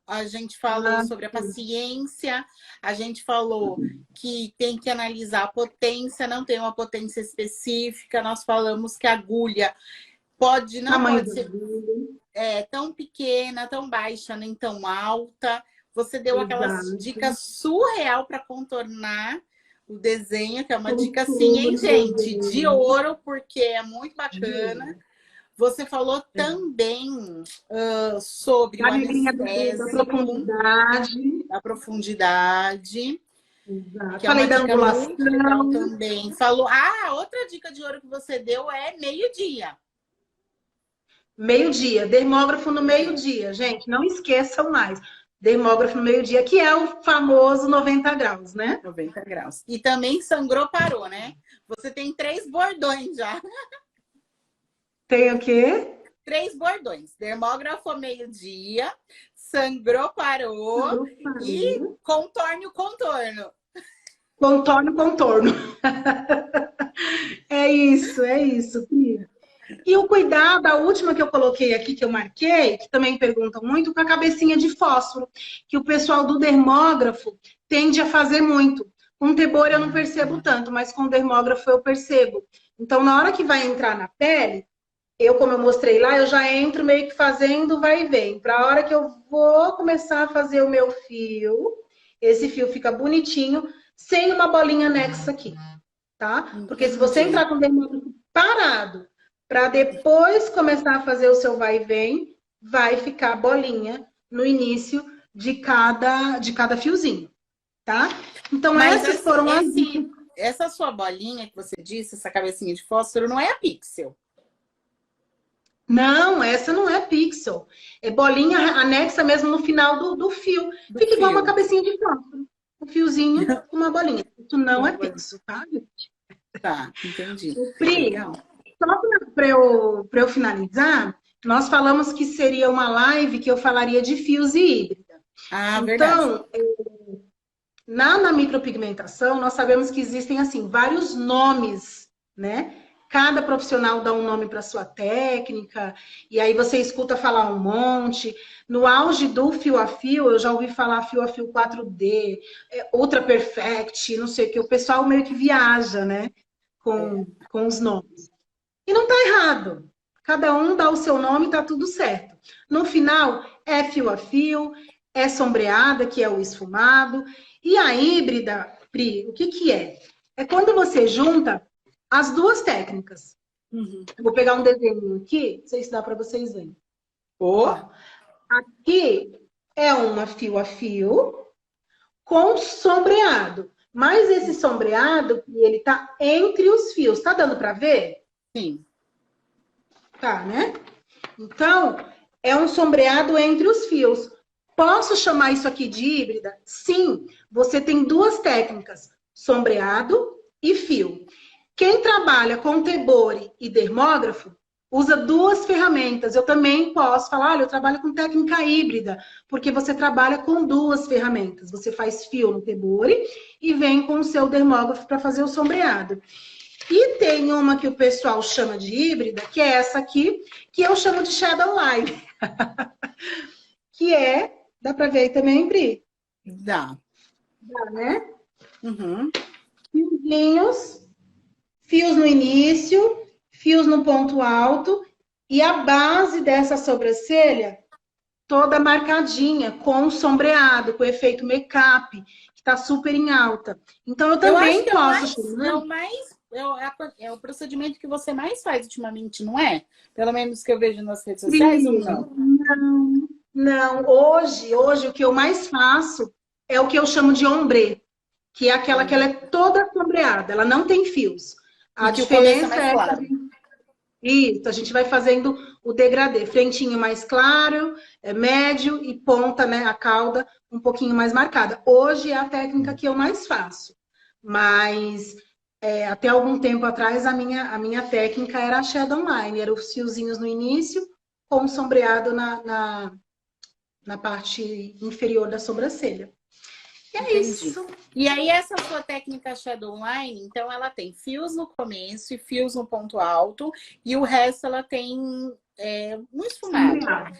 a gente falou ah, sobre a paciência, a gente falou que tem que analisar a potência, não tem uma potência específica, nós falamos que a agulha não tamanho pode do ser vídeo. tão pequena, tão baixa, nem tão alta. Você deu aquelas Exato. dicas surreal para contornar o desenho, que é uma dica assim, hein, Contorno, gente? De desenho, ouro, porque é muito bacana. de Você falou também sobre o da regrinha da anestésico, profundidade. da profundidade, Exato. que é Falei uma da dica muito legal angulação. também. Falou, outra dica de ouro que você deu é meio-dia. Meio-dia, dermógrafo no meio-dia, gente, não esqueçam mais. Dermógrafo no meio-dia, que é o famoso 90 graus, né? 90 graus. E também sangrou, parou, né? Você tem 3 bordões já. Tem o quê? 3 bordões. Dermógrafo ao meio-dia, sangrou, parou e contorne o contorno. Contorno, contorno. É isso, Pri. E o cuidado, a última que eu coloquei aqui, que eu marquei, que também perguntam muito, com a cabecinha de fósforo, que o pessoal do dermógrafo tende a fazer muito. Com tebor eu não percebo tanto, mas com dermógrafo eu percebo. Então, na hora que vai entrar na pele, como eu mostrei lá, eu já entro meio que fazendo vai e vem. Para a hora que eu vou começar a fazer o meu fio, esse fio fica bonitinho, sem uma bolinha anexa aqui, tá? Porque se você entrar com o dermógrafo parado, para depois começar a fazer o seu vai e vem, vai ficar bolinha no início de cada fiozinho, tá? Então, Mas essas foram as dicas. essa sua bolinha que você disse, essa cabecinha de fósforo, não é a pixel. Não, essa não é pixel. É bolinha anexa mesmo no final do fio. Fica igual uma cabecinha de fósforo. Um fiozinho com uma bolinha. Isso não é pixel, tá? Tá, entendi. Pri, Legal. só para eu finalizar, nós falamos que seria uma live que eu falaria de fios e híbrida. Verdade. Então, na micropigmentação, nós sabemos que existem assim vários nomes, né? Cada profissional dá um nome para sua técnica, e aí você escuta falar um monte. No auge do fio a fio, eu já ouvi falar fio a fio 4D, Ultra Perfect, não sei o que. O pessoal meio que viaja, né? Com os nomes. E não tá errado. Cada um dá o seu nome e tá tudo certo. No final, é fio a fio, é sombreada, que é o esfumado. E a híbrida, Pri, o que que é? é quando você junta as duas técnicas. Uhum. Eu vou pegar um desenho aqui, não sei se dá para vocês verem. Oh, Ó, aqui é uma fio a fio com sombreado. Mas esse sombreado, ele tá entre os fios. Tá dando para ver? sim. Tá, né? Então, é um sombreado entre os fios. Posso chamar isso aqui de híbrida? Sim, você tem duas técnicas, sombreado e fio. Quem trabalha com tebore e dermógrafo usa duas ferramentas. Eu também posso falar, olha, eu trabalho com técnica híbrida, porque você trabalha com duas ferramentas. Você faz fio no tebore e vem com o seu dermógrafo para fazer o sombreado. E tem uma que o pessoal chama de híbrida, que é essa aqui, que eu chamo de shadow line. Que é, dá para ver aí também, Pri? Dá. Dá, né? Uhum. Fiozinhos, fios no início, fios no ponto alto, e a base dessa sobrancelha toda marcadinha, com sombreado, com efeito make-up, que está super em alta. Então, eu Eu acho também que posso chamar. é o procedimento que você mais faz ultimamente, não é? Pelo menos que eu vejo nas redes sociais ou Pri, não? não, não. Hoje o que eu mais faço é o que eu chamo de ombre, que é aquela que ela é toda sombreada, ela não tem fios. E A que o começo é diferença mais é que claro. isso, a gente vai fazendo o degradê, frentinho mais claro, médio e ponta, né, a cauda um pouquinho mais marcada. Hoje é a técnica que eu mais faço, mas até algum tempo atrás a minha técnica era a shadow line, eram os fiozinhos no início com sombreado na parte inferior da sobrancelha. E é Entendi. isso. E aí, essa sua técnica Shadow Line, então, ela tem fios no começo e fios no ponto alto, e o resto ela tem um esfumado, Sombreado.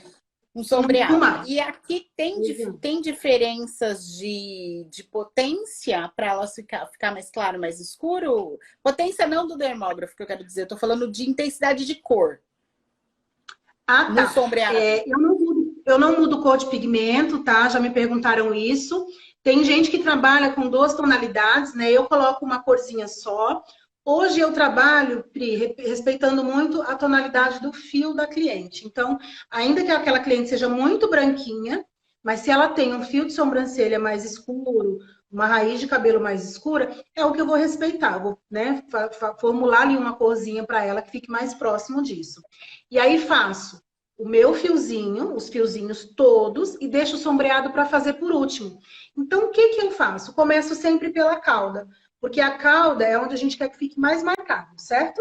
um sombreado. Fumado. E aqui tem diferenças de potência para elas ficar mais claro, mais escuro? Potência não do dermógrafo, que eu quero dizer, eu tô falando de intensidade de cor Ah, no tá. sombreado. Eu não mudo cor de pigmento, tá? Já me perguntaram isso. Tem gente que trabalha com duas tonalidades, né? Eu coloco uma corzinha só. Hoje eu trabalho, Pri, respeitando muito a tonalidade do fio da cliente. Então, ainda que aquela cliente seja muito branquinha, mas se ela tem um fio de sobrancelha mais escuro, uma raiz de cabelo mais escura, é o que eu vou respeitar. Vou, né, formular ali uma corzinha para ela que fique mais próximo disso. E aí faço o meu fiozinho, os fiozinhos todos, e deixo o sombreado para fazer por último. Então, o que que eu faço? Começo sempre pela cauda, porque a cauda é onde a gente quer que fique mais marcado, certo?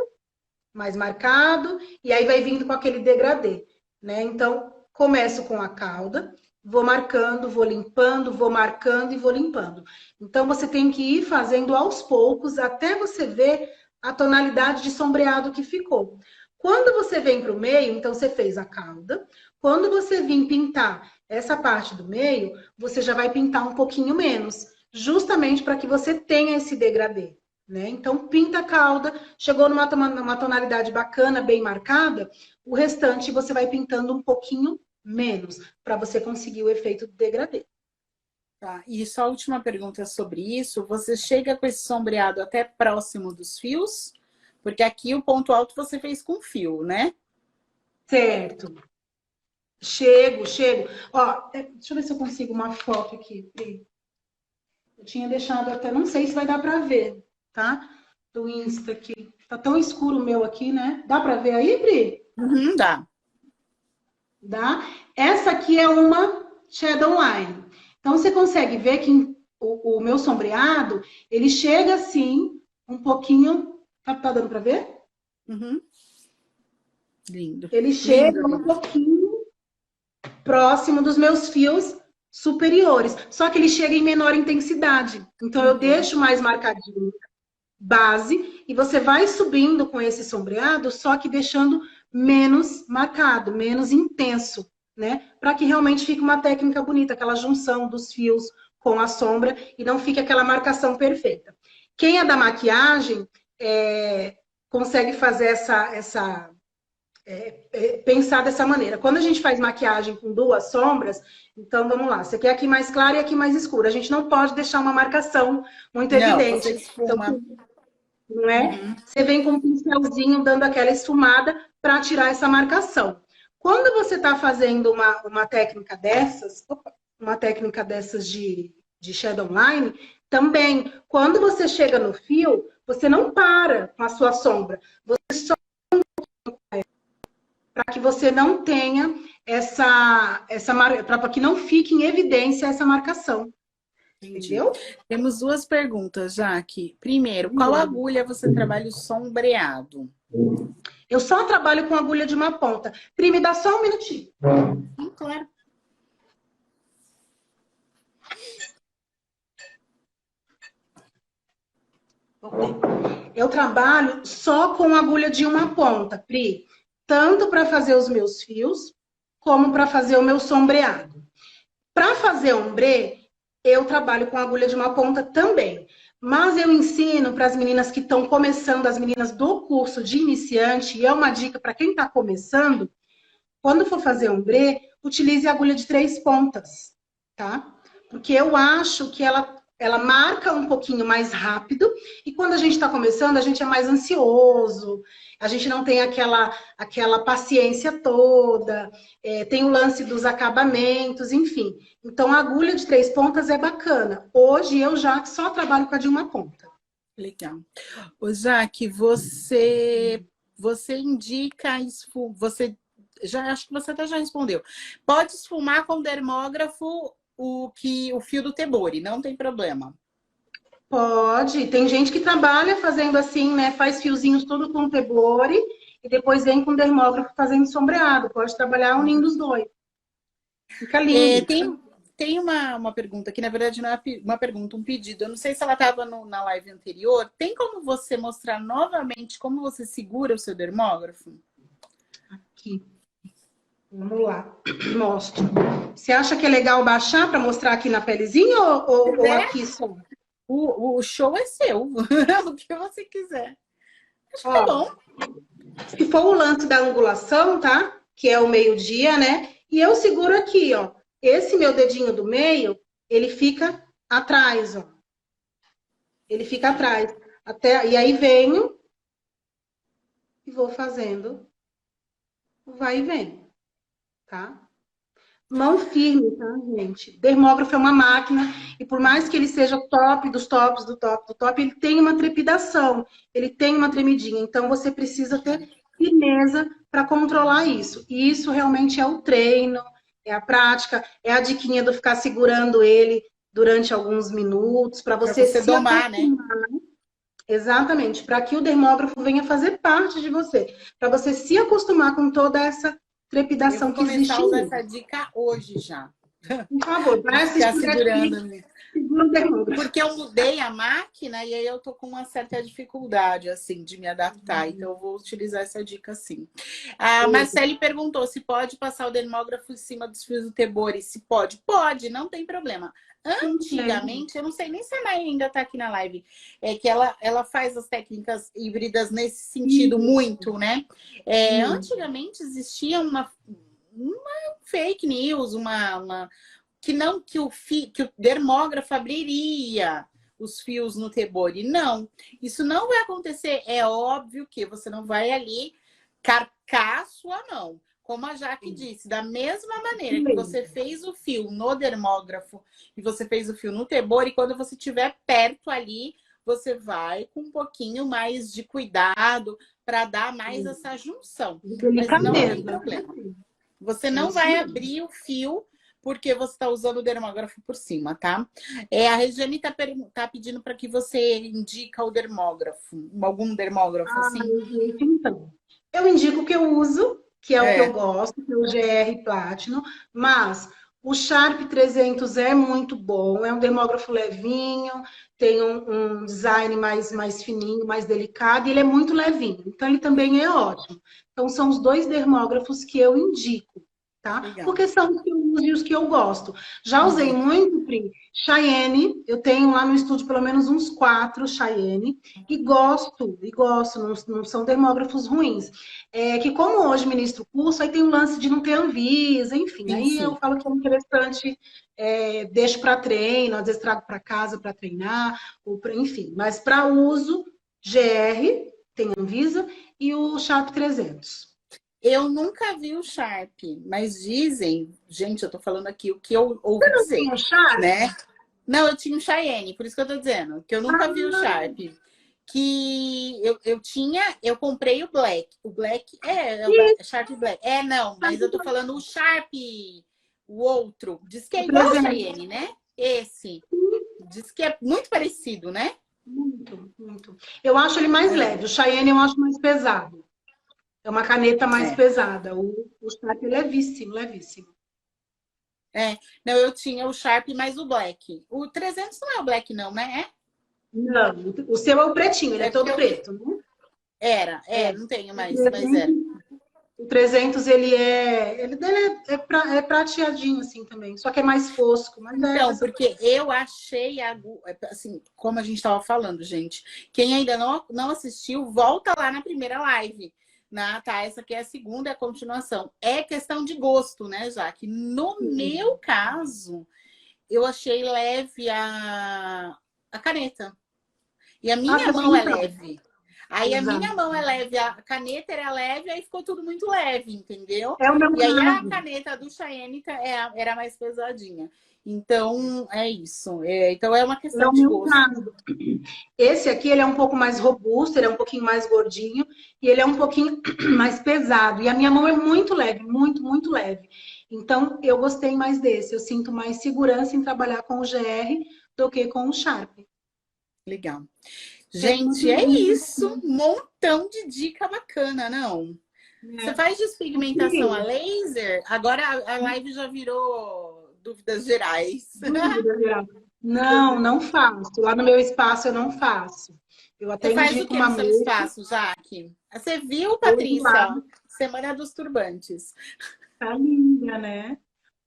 Mais marcado, e aí vai vindo com aquele degradê, né? Então, começo com a cauda, vou marcando, vou limpando, vou marcando e vou limpando. Então, você tem que ir fazendo aos poucos, até você ver a tonalidade de sombreado que ficou. Quando você vem para o meio, então você fez a cauda. Quando você vir pintar essa parte do meio, você já vai pintar um pouquinho menos, justamente para que você tenha esse degradê, né? Então, pinta a cauda, chegou numa tonalidade bacana, bem marcada, o restante você vai pintando um pouquinho menos, para você conseguir o efeito do degradê. Tá. E só a última pergunta sobre isso. Você chega com esse sombreado até próximo dos fios? Porque aqui o ponto alto você fez com fio, né? Certo. Chego. Ó, deixa eu ver se eu consigo uma foto aqui. Eu tinha deixado até, não sei se vai dar para ver, tá? Do Insta aqui. Tá tão escuro o meu aqui, né? Dá para ver aí, Pri? Uhum, dá. Dá? Essa aqui é uma shadow line. Então, você consegue ver que o meu sombreado, ele chega assim, um pouquinho. Tá dando para ver? Uhum. Lindo. Ele Lindo, chega um lindo. pouquinho próximo dos meus fios superiores. Só que ele chega em menor intensidade. Então, eu deixo mais marcadinho base e você vai subindo com esse sombreado, só que deixando menos marcado, menos intenso, né? Para que realmente fique uma técnica bonita, aquela junção dos fios com a sombra e não fique aquela marcação perfeita. Quem é da maquiagem consegue fazer pensar dessa maneira. Quando a gente faz maquiagem com duas sombras, então vamos lá, você quer aqui mais clara e aqui mais escura. A gente não pode deixar uma marcação muito Não, você evidente. Então, esfuma. não é? Uhum. Você vem com um pincelzinho dando aquela esfumada para tirar essa marcação. Quando você está fazendo uma técnica dessas, uma técnica dessas de shadow line, também, quando você chega no fio, você não para com a sua sombra. Você só para que você não tenha para que não fique em evidência essa marcação. Entendi. Entendeu? Temos duas perguntas, Jaque. Primeiro, qual agulha você trabalha o sombreado? Eu só trabalho com agulha de uma ponta. Pri, me dá só um minutinho. Sim, claro. Eu trabalho só com agulha de uma ponta, Pri. Tanto para fazer os meus fios, como para fazer o meu sombreado. Para fazer ombrê, eu trabalho com agulha de uma ponta também. Mas eu ensino para as meninas que estão começando, as meninas do curso de iniciante, e é uma dica para quem está começando, quando for fazer ombrê, utilize agulha de 3 pontas, tá? Porque eu acho que ela marca um pouquinho mais rápido, e quando a gente está começando, a gente é mais ansioso, a gente não tem aquela paciência toda, tem o lance dos acabamentos, enfim. Então, a agulha de 3 pontas é bacana. Hoje, eu já só trabalho com a de uma ponta. Legal. Ô, Jaque, você indica isso, você já acho que você até já respondeu. Pode esfumar com dermógrafo o fio do Tebori, não tem problema. Pode. Tem gente que trabalha fazendo assim, né? Faz fiozinhos tudo com teblore e depois vem com dermógrafo fazendo sombreado. Pode trabalhar unindo os dois. Fica lindo. Tem uma pergunta que, na verdade, não é uma pergunta, um pedido. Eu não sei se ela estava na live anterior. Tem como você mostrar novamente como você segura o seu dermógrafo? Aqui. Vamos lá. Mostro. Você acha que é legal baixar para mostrar aqui na pelezinha ou aqui só? O show é seu. O que você quiser. Acho que tá bom. Se for o lance da angulação, tá? Que é o meio-dia, né? E eu seguro aqui, ó. Esse meu dedinho do meio, ele fica atrás, ó. Ele fica atrás. E aí venho e vou fazendo o vai e vem, tá? Mão firme, tá, gente? Dermógrafo é uma máquina e por mais que ele seja o top dos tops, do top, do top, ele tem uma trepidação, ele tem uma tremidinha. Então, você precisa ter firmeza para controlar isso. E isso realmente é o treino, é a prática, é a diquinha do ficar segurando ele durante alguns minutos, para você se domar, né? Exatamente, para que o dermógrafo venha fazer parte de você, para você se acostumar com toda essa trepidação que existe. Eu vou começar a usar essa dica hoje já. Por favor, vai assistir segurando. Segura o dermógrafo. Porque eu mudei a máquina e aí eu tô com uma certa dificuldade, assim, de me adaptar. Então, eu vou utilizar essa dica, sim. A Marcele perguntou se pode passar o dermógrafo em cima dos fios do Tebori. Se pode? Pode, não tem problema. Antigamente, eu não sei nem se a Nay ainda tá aqui na live, é que ela faz as técnicas híbridas nesse sentido muito, né? Antigamente existia uma fake news, que o dermógrafo abriria os fios no Tebori. Não, isso não vai acontecer. É óbvio que você não vai ali carcar a sua mão. Como a Jaque disse, da mesma maneira que você fez o fio no dermógrafo e você fez o fio no Tebori, quando você estiver perto ali, você vai com um pouquinho mais de cuidado para dar mais essa junção. Mas não tem problema. Você não vai abrir o fio porque você está usando o dermógrafo por cima, tá? A Regiane tá pedindo para que você indique o dermógrafo. Algum dermógrafo, assim? Então, eu indico o que eu uso, que é o que eu gosto, que é o GR Platinum, mas o Sharp 300 é muito bom, é um dermógrafo levinho, tem um design mais fininho, mais delicado, e ele é muito levinho, então ele também é ótimo. Então, são os dois dermógrafos que eu indico, tá? Legal. Porque são os que eu uso e os que eu gosto. Já usei Uhum. muito, Pri, Cheyenne, eu tenho lá no estúdio pelo menos uns 4 Cheyenne, e gosto, não são termógrafos ruins. É que como hoje ministro curso, aí tem o lance de não ter Anvisa, enfim, Sim, aí eu sim. falo que é interessante, deixo para treino, às vezes trago para casa para treinar, enfim, mas para uso, GR, tem Anvisa, e o Sharp 300. Eu nunca vi o Sharp, mas dizem, gente, eu tô falando aqui o que eu ouvi Tem dizer, o Sharp? né? Não, eu tinha um Cheyenne, por isso que eu tô dizendo, que eu nunca vi o Ah, Sharp. Que eu tinha, eu comprei o Black. O Black é o Sharp Black. É, não, mas eu tô falando o Sharp, o outro. Diz que é o igual ao 300. Cheyenne, né? Esse. Diz que é muito parecido, né? Muito, muito. Eu acho ele mais É, leve. O Cheyenne eu acho mais pesado. É uma caneta mais é. pesada. O Sharp é levíssimo, levíssimo. É, não, eu tinha o Sharp mais o Black. O 300 não é o Black, não, né? Não, o seu é o pretinho, ele É, é é porque todo eu preto, né? É. não tenho O mais, mas era. 300, o 300 ele dele é prateadinho assim também, só que é mais fosco, mas é Então, essa porque eu achei, assim, como a gente estava falando, gente, quem ainda não assistiu, volta lá na primeira live. Tá, essa aqui é a segunda, é a continuação. É questão de gosto, né, Jaque? No meu caso, eu achei leve a caneta. E a Ah, minha também mão é então. leve. Aí a minha Exato. mão é leve, a caneta era leve, aí ficou tudo muito leve, entendeu? É o meu E aí a caso. caneta do Cheyenne era mais pesadinha. Então, é isso. Então, é uma É questão o de meu gosto. caso. Esse aqui, ele é um pouco mais robusto, ele é um pouquinho mais gordinho e ele é um pouquinho mais pesado. E a minha mão é muito leve, muito, muito leve. Então, eu gostei mais desse. Eu sinto mais segurança em trabalhar com o GR do que com o Sharp. Legal. Tem uma Gente, é pergunta isso. Um montão de dica bacana, não? Você né? faz despigmentação a Aqui, laser? Agora a live já virou dúvidas gerais. dúvida, Vera. Não, não faço. Lá no meu espaço eu não faço. Eu até Você faz o indico que uma no seu moça, espaço, Jaque? Você viu, hoje lá, Patrícia? Ó, Semana dos Turbantes. tá linda, né?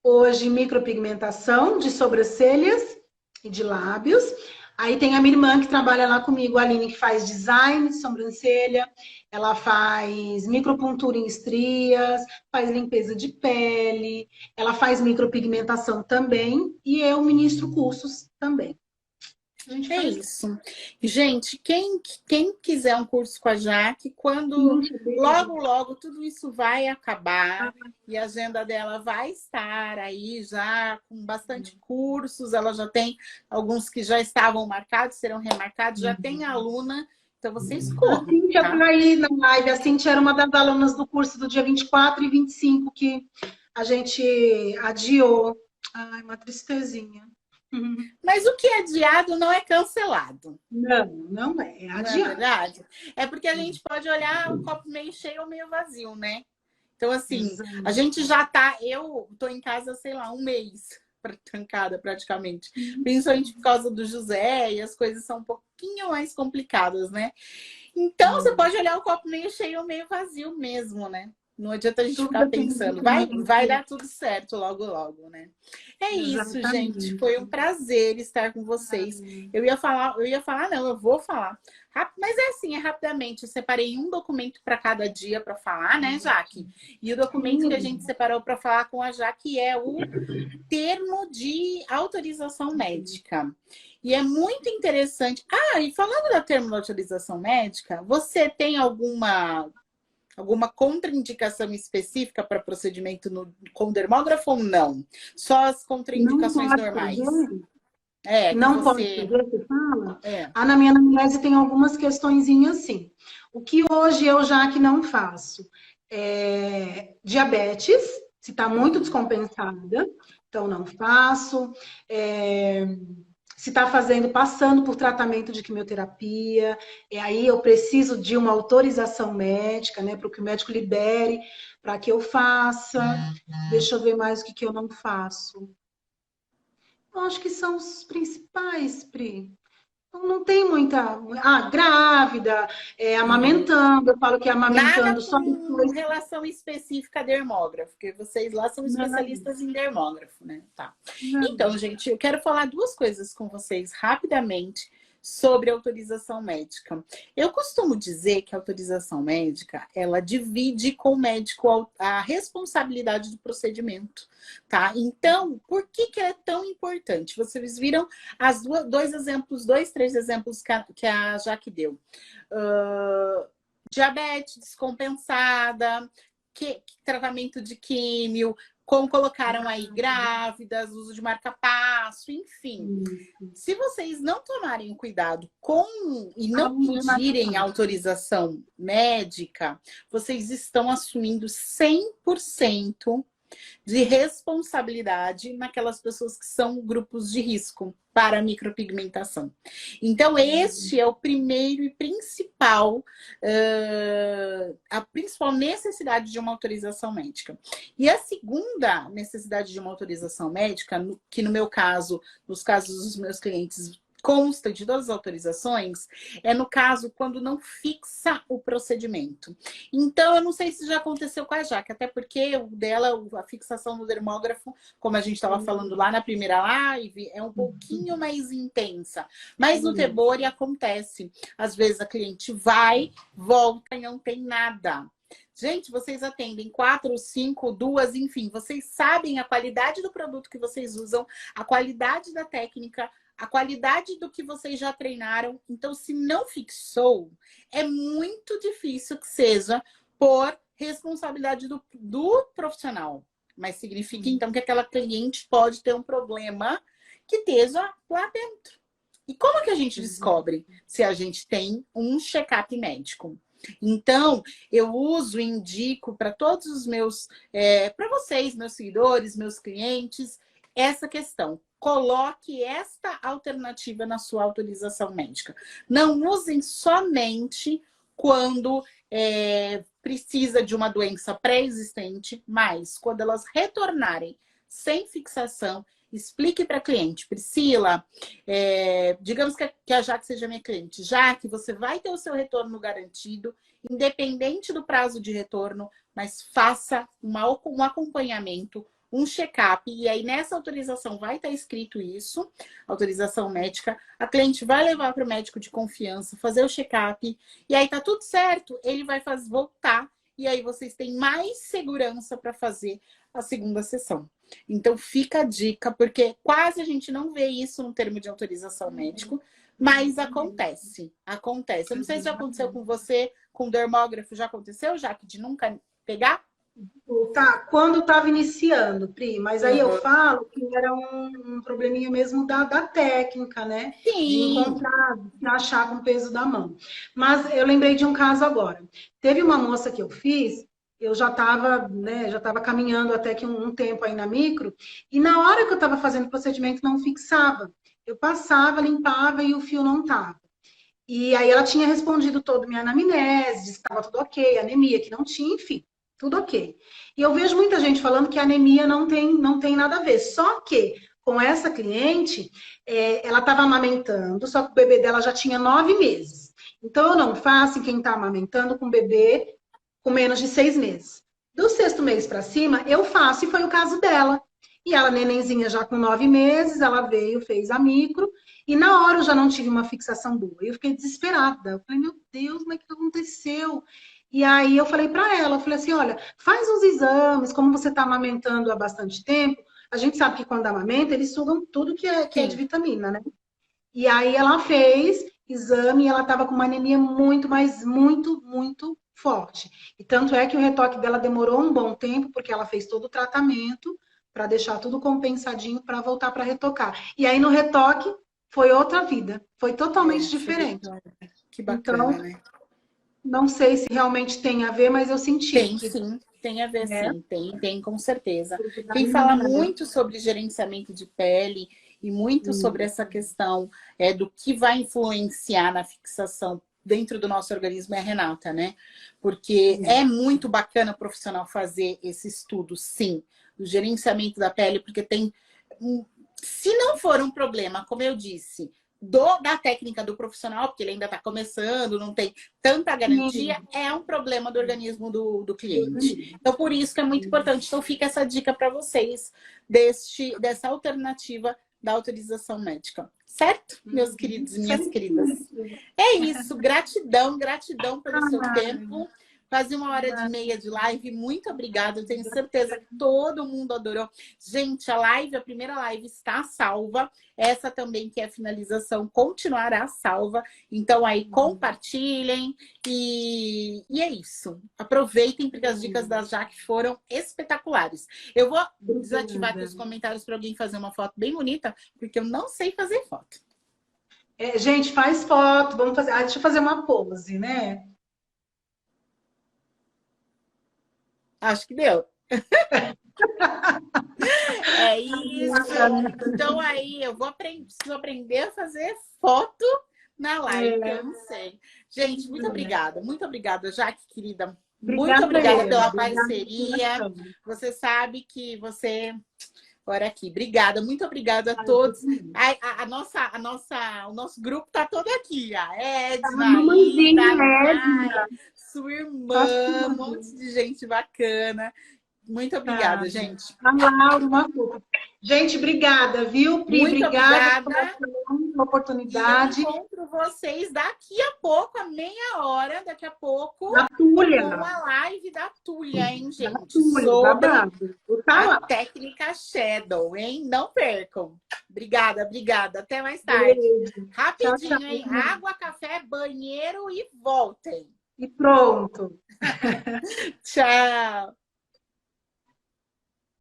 Hoje, micropigmentação de sobrancelhas e de lábios. Aí tem a minha irmã que trabalha lá comigo, a Aline, que faz design de sobrancelha, ela faz micropuntura em estrias, faz limpeza de pele, ela faz micropigmentação também, e eu ministro cursos também. A gente É faz. isso. Gente, quem quiser um curso com a Jaque, quando Gente, beijo. logo, logo tudo isso vai acabar e a agenda dela vai estar aí já com bastante cursos. Ela já tem alguns que já estavam marcados, serão remarcados, já tem aluna, então você A escolhe, Cintia tá? tá aí na live. A Cintia era uma das alunas do curso do dia 24 e 25 que a gente adiou. Ai, uma tristezinha. Mas o que é adiado não é cancelado. Não, não é. É Não é adiado. verdade? É porque a gente pode olhar o copo meio cheio ou meio vazio, né? Então, assim, a Exato. gente já tá. Eu tô em casa, sei lá, um mês trancada praticamente. Principalmente por causa do José e as coisas são um pouquinho mais complicadas, né? Então, você pode olhar o copo meio cheio ou meio vazio mesmo, né? Não adianta a gente Tudo ficar depende de pensando, como a vai gente. dar tudo certo logo, logo, né? É isso, gente. Exatamente. Foi um prazer estar com vocês. Não, eu vou falar. Mas é assim, é rapidamente. Eu separei um documento para cada dia para falar, né, Jaque? E o documento que a gente Sim. separou para falar com a Jaque é o termo de autorização médica. E é muito interessante. Ah, e falando da termo de autorização médica, você tem alguma contraindicação específica para procedimento com dermógrafo ou não? Só as Não contraindicações pode normais. fazer? É, que Não pode você. fazer, você fala? É. Na minha anamnese tem algumas questõezinhas assim. O que hoje eu já que não faço é diabetes, se está muito Uhum. descompensada, então não faço. Se está passando por tratamento de quimioterapia, e aí eu preciso de uma autorização médica, né, para que o médico libere para que eu faça. Deixa eu ver mais o que eu não faço. Eu acho que são os principais, Pri. Não tem muita. Ah, grávida, Uhum. amamentando. Eu falo que Nada amamentando só com depois. relação específica a dermógrafo, porque vocês lá são Não, especialistas em dermógrafo, né? Tá. Então, não. gente, eu quero falar duas coisas com vocês rapidamente sobre autorização médica. Eu costumo dizer que a autorização médica, ela divide com o médico a responsabilidade do procedimento, tá? Então, por que que é tão importante? Vocês viram dois exemplos, dois, três exemplos que a Jaque deu. Uh, diabetes descompensada, tratamento de químio, como colocaram aí grávidas, uso de marca-passo, enfim. Isso. Se vocês não tomarem cuidado com e Ah, não não é marca pedirem fácil. autorização médica, vocês estão assumindo 100% de responsabilidade naquelas pessoas que são grupos de risco para a micropigmentação. Então, este é o primeiro e principal, a principal necessidade de uma autorização médica. E a segunda necessidade de uma autorização médica, que no meu caso, nos casos dos meus clientes, consta de todas as autorizações, é no caso quando não fixa o procedimento. Então, eu não sei se já aconteceu com a Jaque, até porque o dela, a fixação no dermógrafo, como a gente estava falando lá na primeira live, é um pouquinho mais intensa. Mas no Tebori acontece. Às vezes a cliente vai, volta e não tem nada. Gente, vocês atendem 4, 5, 2, enfim, vocês sabem a qualidade do produto que vocês usam, a qualidade da técnica, a qualidade do que vocês já treinaram. Então, se não fixou, é muito difícil que seja por responsabilidade do profissional. Mas significa, então, que aquela cliente pode ter um problema que esteja lá dentro. E como que a gente descobre se a gente tem um check-up médico? Então, eu uso e indico para todos os meus, para vocês, meus seguidores, meus clientes, essa questão. Coloque esta alternativa na sua autorização médica. Não usem somente quando precisa de uma doença pré-existente, mas quando elas retornarem sem fixação, explique para a cliente, Priscila, digamos que a Jaque seja minha cliente. Jaque, você vai ter o seu retorno garantido, independente do prazo de retorno, mas faça um acompanhamento, um check-up, e aí nessa autorização vai estar escrito isso, autorização médica, a cliente vai levar para o médico de confiança, fazer o check-up, e aí tá tudo certo, ele vai voltar, e aí vocês têm mais segurança para fazer a segunda sessão. Então fica a dica, porque quase a gente não vê isso no termo de autorização médico, mas acontece, acontece. Eu não sei se já aconteceu com você, com dermógrafo, já aconteceu, Jaque, de nunca pegar? Tá, quando estava iniciando, Pri, mas aí eu Uhum. falo que era um probleminha mesmo da técnica, né? De Sim. encontrar, de achar com o peso da mão. Mas eu lembrei de um caso agora. Teve uma moça que eu fiz, eu já estava, né, já estava caminhando até que um tempo aí na micro, e na hora que eu estava fazendo o procedimento não fixava. Eu passava, limpava e o fio não estava. E aí ela tinha respondido toda minha anamnese, estava tudo ok, anemia que não tinha, enfim, tudo ok. E eu vejo muita gente falando que a anemia não tem nada a ver. Só que com essa cliente, ela estava amamentando, só que o bebê dela já tinha 9 meses. Então eu não faço em quem está amamentando com bebê com menos de 6 meses. Do sexto mês para cima, eu faço, e foi o caso dela. E ela, nenenzinha, já com 9 meses, ela veio, fez a micro, e na hora eu já não tive uma fixação boa. Eu fiquei desesperada. Eu falei, meu Deus, como é que aconteceu? E aí eu falei para ela, eu falei assim, olha, faz uns exames, como você está amamentando há bastante tempo, a gente sabe que quando amamenta, eles sugam tudo que é de Sim. vitamina, né? E aí ela fez exame e ela estava com uma anemia muito, mas muito, muito forte. E tanto é que o retoque dela demorou um bom tempo, porque ela fez todo o tratamento para deixar tudo compensadinho para voltar para retocar. E aí no retoque foi outra vida, foi totalmente Você viu? diferente. Que Então, bacana, né? não sei se realmente tem a ver, mas eu senti Tem que sim, tem a ver é sim, tem com certeza. porque dá Quem fala menina, né? muito sobre gerenciamento de pele e muito sobre essa questão do que vai influenciar na fixação dentro do nosso organismo é a Renata, né? Porque é muito bacana o profissional fazer esse estudo, sim, do gerenciamento da pele, porque tem. Se não for um problema, como eu disse, da técnica do profissional, porque ele ainda está começando, não tem tanta garantia, é um problema do organismo do cliente. Então, por isso que é muito importante. Então, fica essa dica para vocês dessa alternativa da autorização médica. Certo, meus queridos e minhas queridas? É isso. Gratidão, gratidão pelo seu tempo. Quase 1h30 de live. Muito obrigada. Eu tenho certeza que todo mundo adorou. Gente, a primeira live está salva. Essa também, que é a finalização, continuará salva. Então, aí, compartilhem. E é isso. Aproveitem, porque as dicas da Jaque foram espetaculares. Eu vou desativar aqui os comentários para alguém fazer uma foto bem bonita, porque eu não sei fazer foto. Gente, faz foto. Vamos fazer. Deixa eu fazer uma pose, né? Acho que deu. É isso. Então aí eu preciso aprender a fazer foto na live, que eu não sei. Gente, muito obrigada, Jaque, querida. Muito obrigada pela parceria. Você sabe que você... Bora aqui. Obrigada, muito obrigada a todos. O nosso grupo tá todo aqui. A Edna, a sua irmã, um monte de gente bacana. Muito obrigada, gente. A Laura, uma foto. Gente, obrigada, viu, Pri? Muito obrigada pela oportunidade. E eu encontro vocês daqui a pouco, a meia hora, daqui a pouco, da Túlia. Com a live da Túlia, hein, gente? Túlia, sobre a técnica Shadow, hein? Não percam. Obrigada. Até mais tarde. Beijo. Rapidinho, tchau, hein? Água, café, banheiro e voltem. E pronto. Tchau.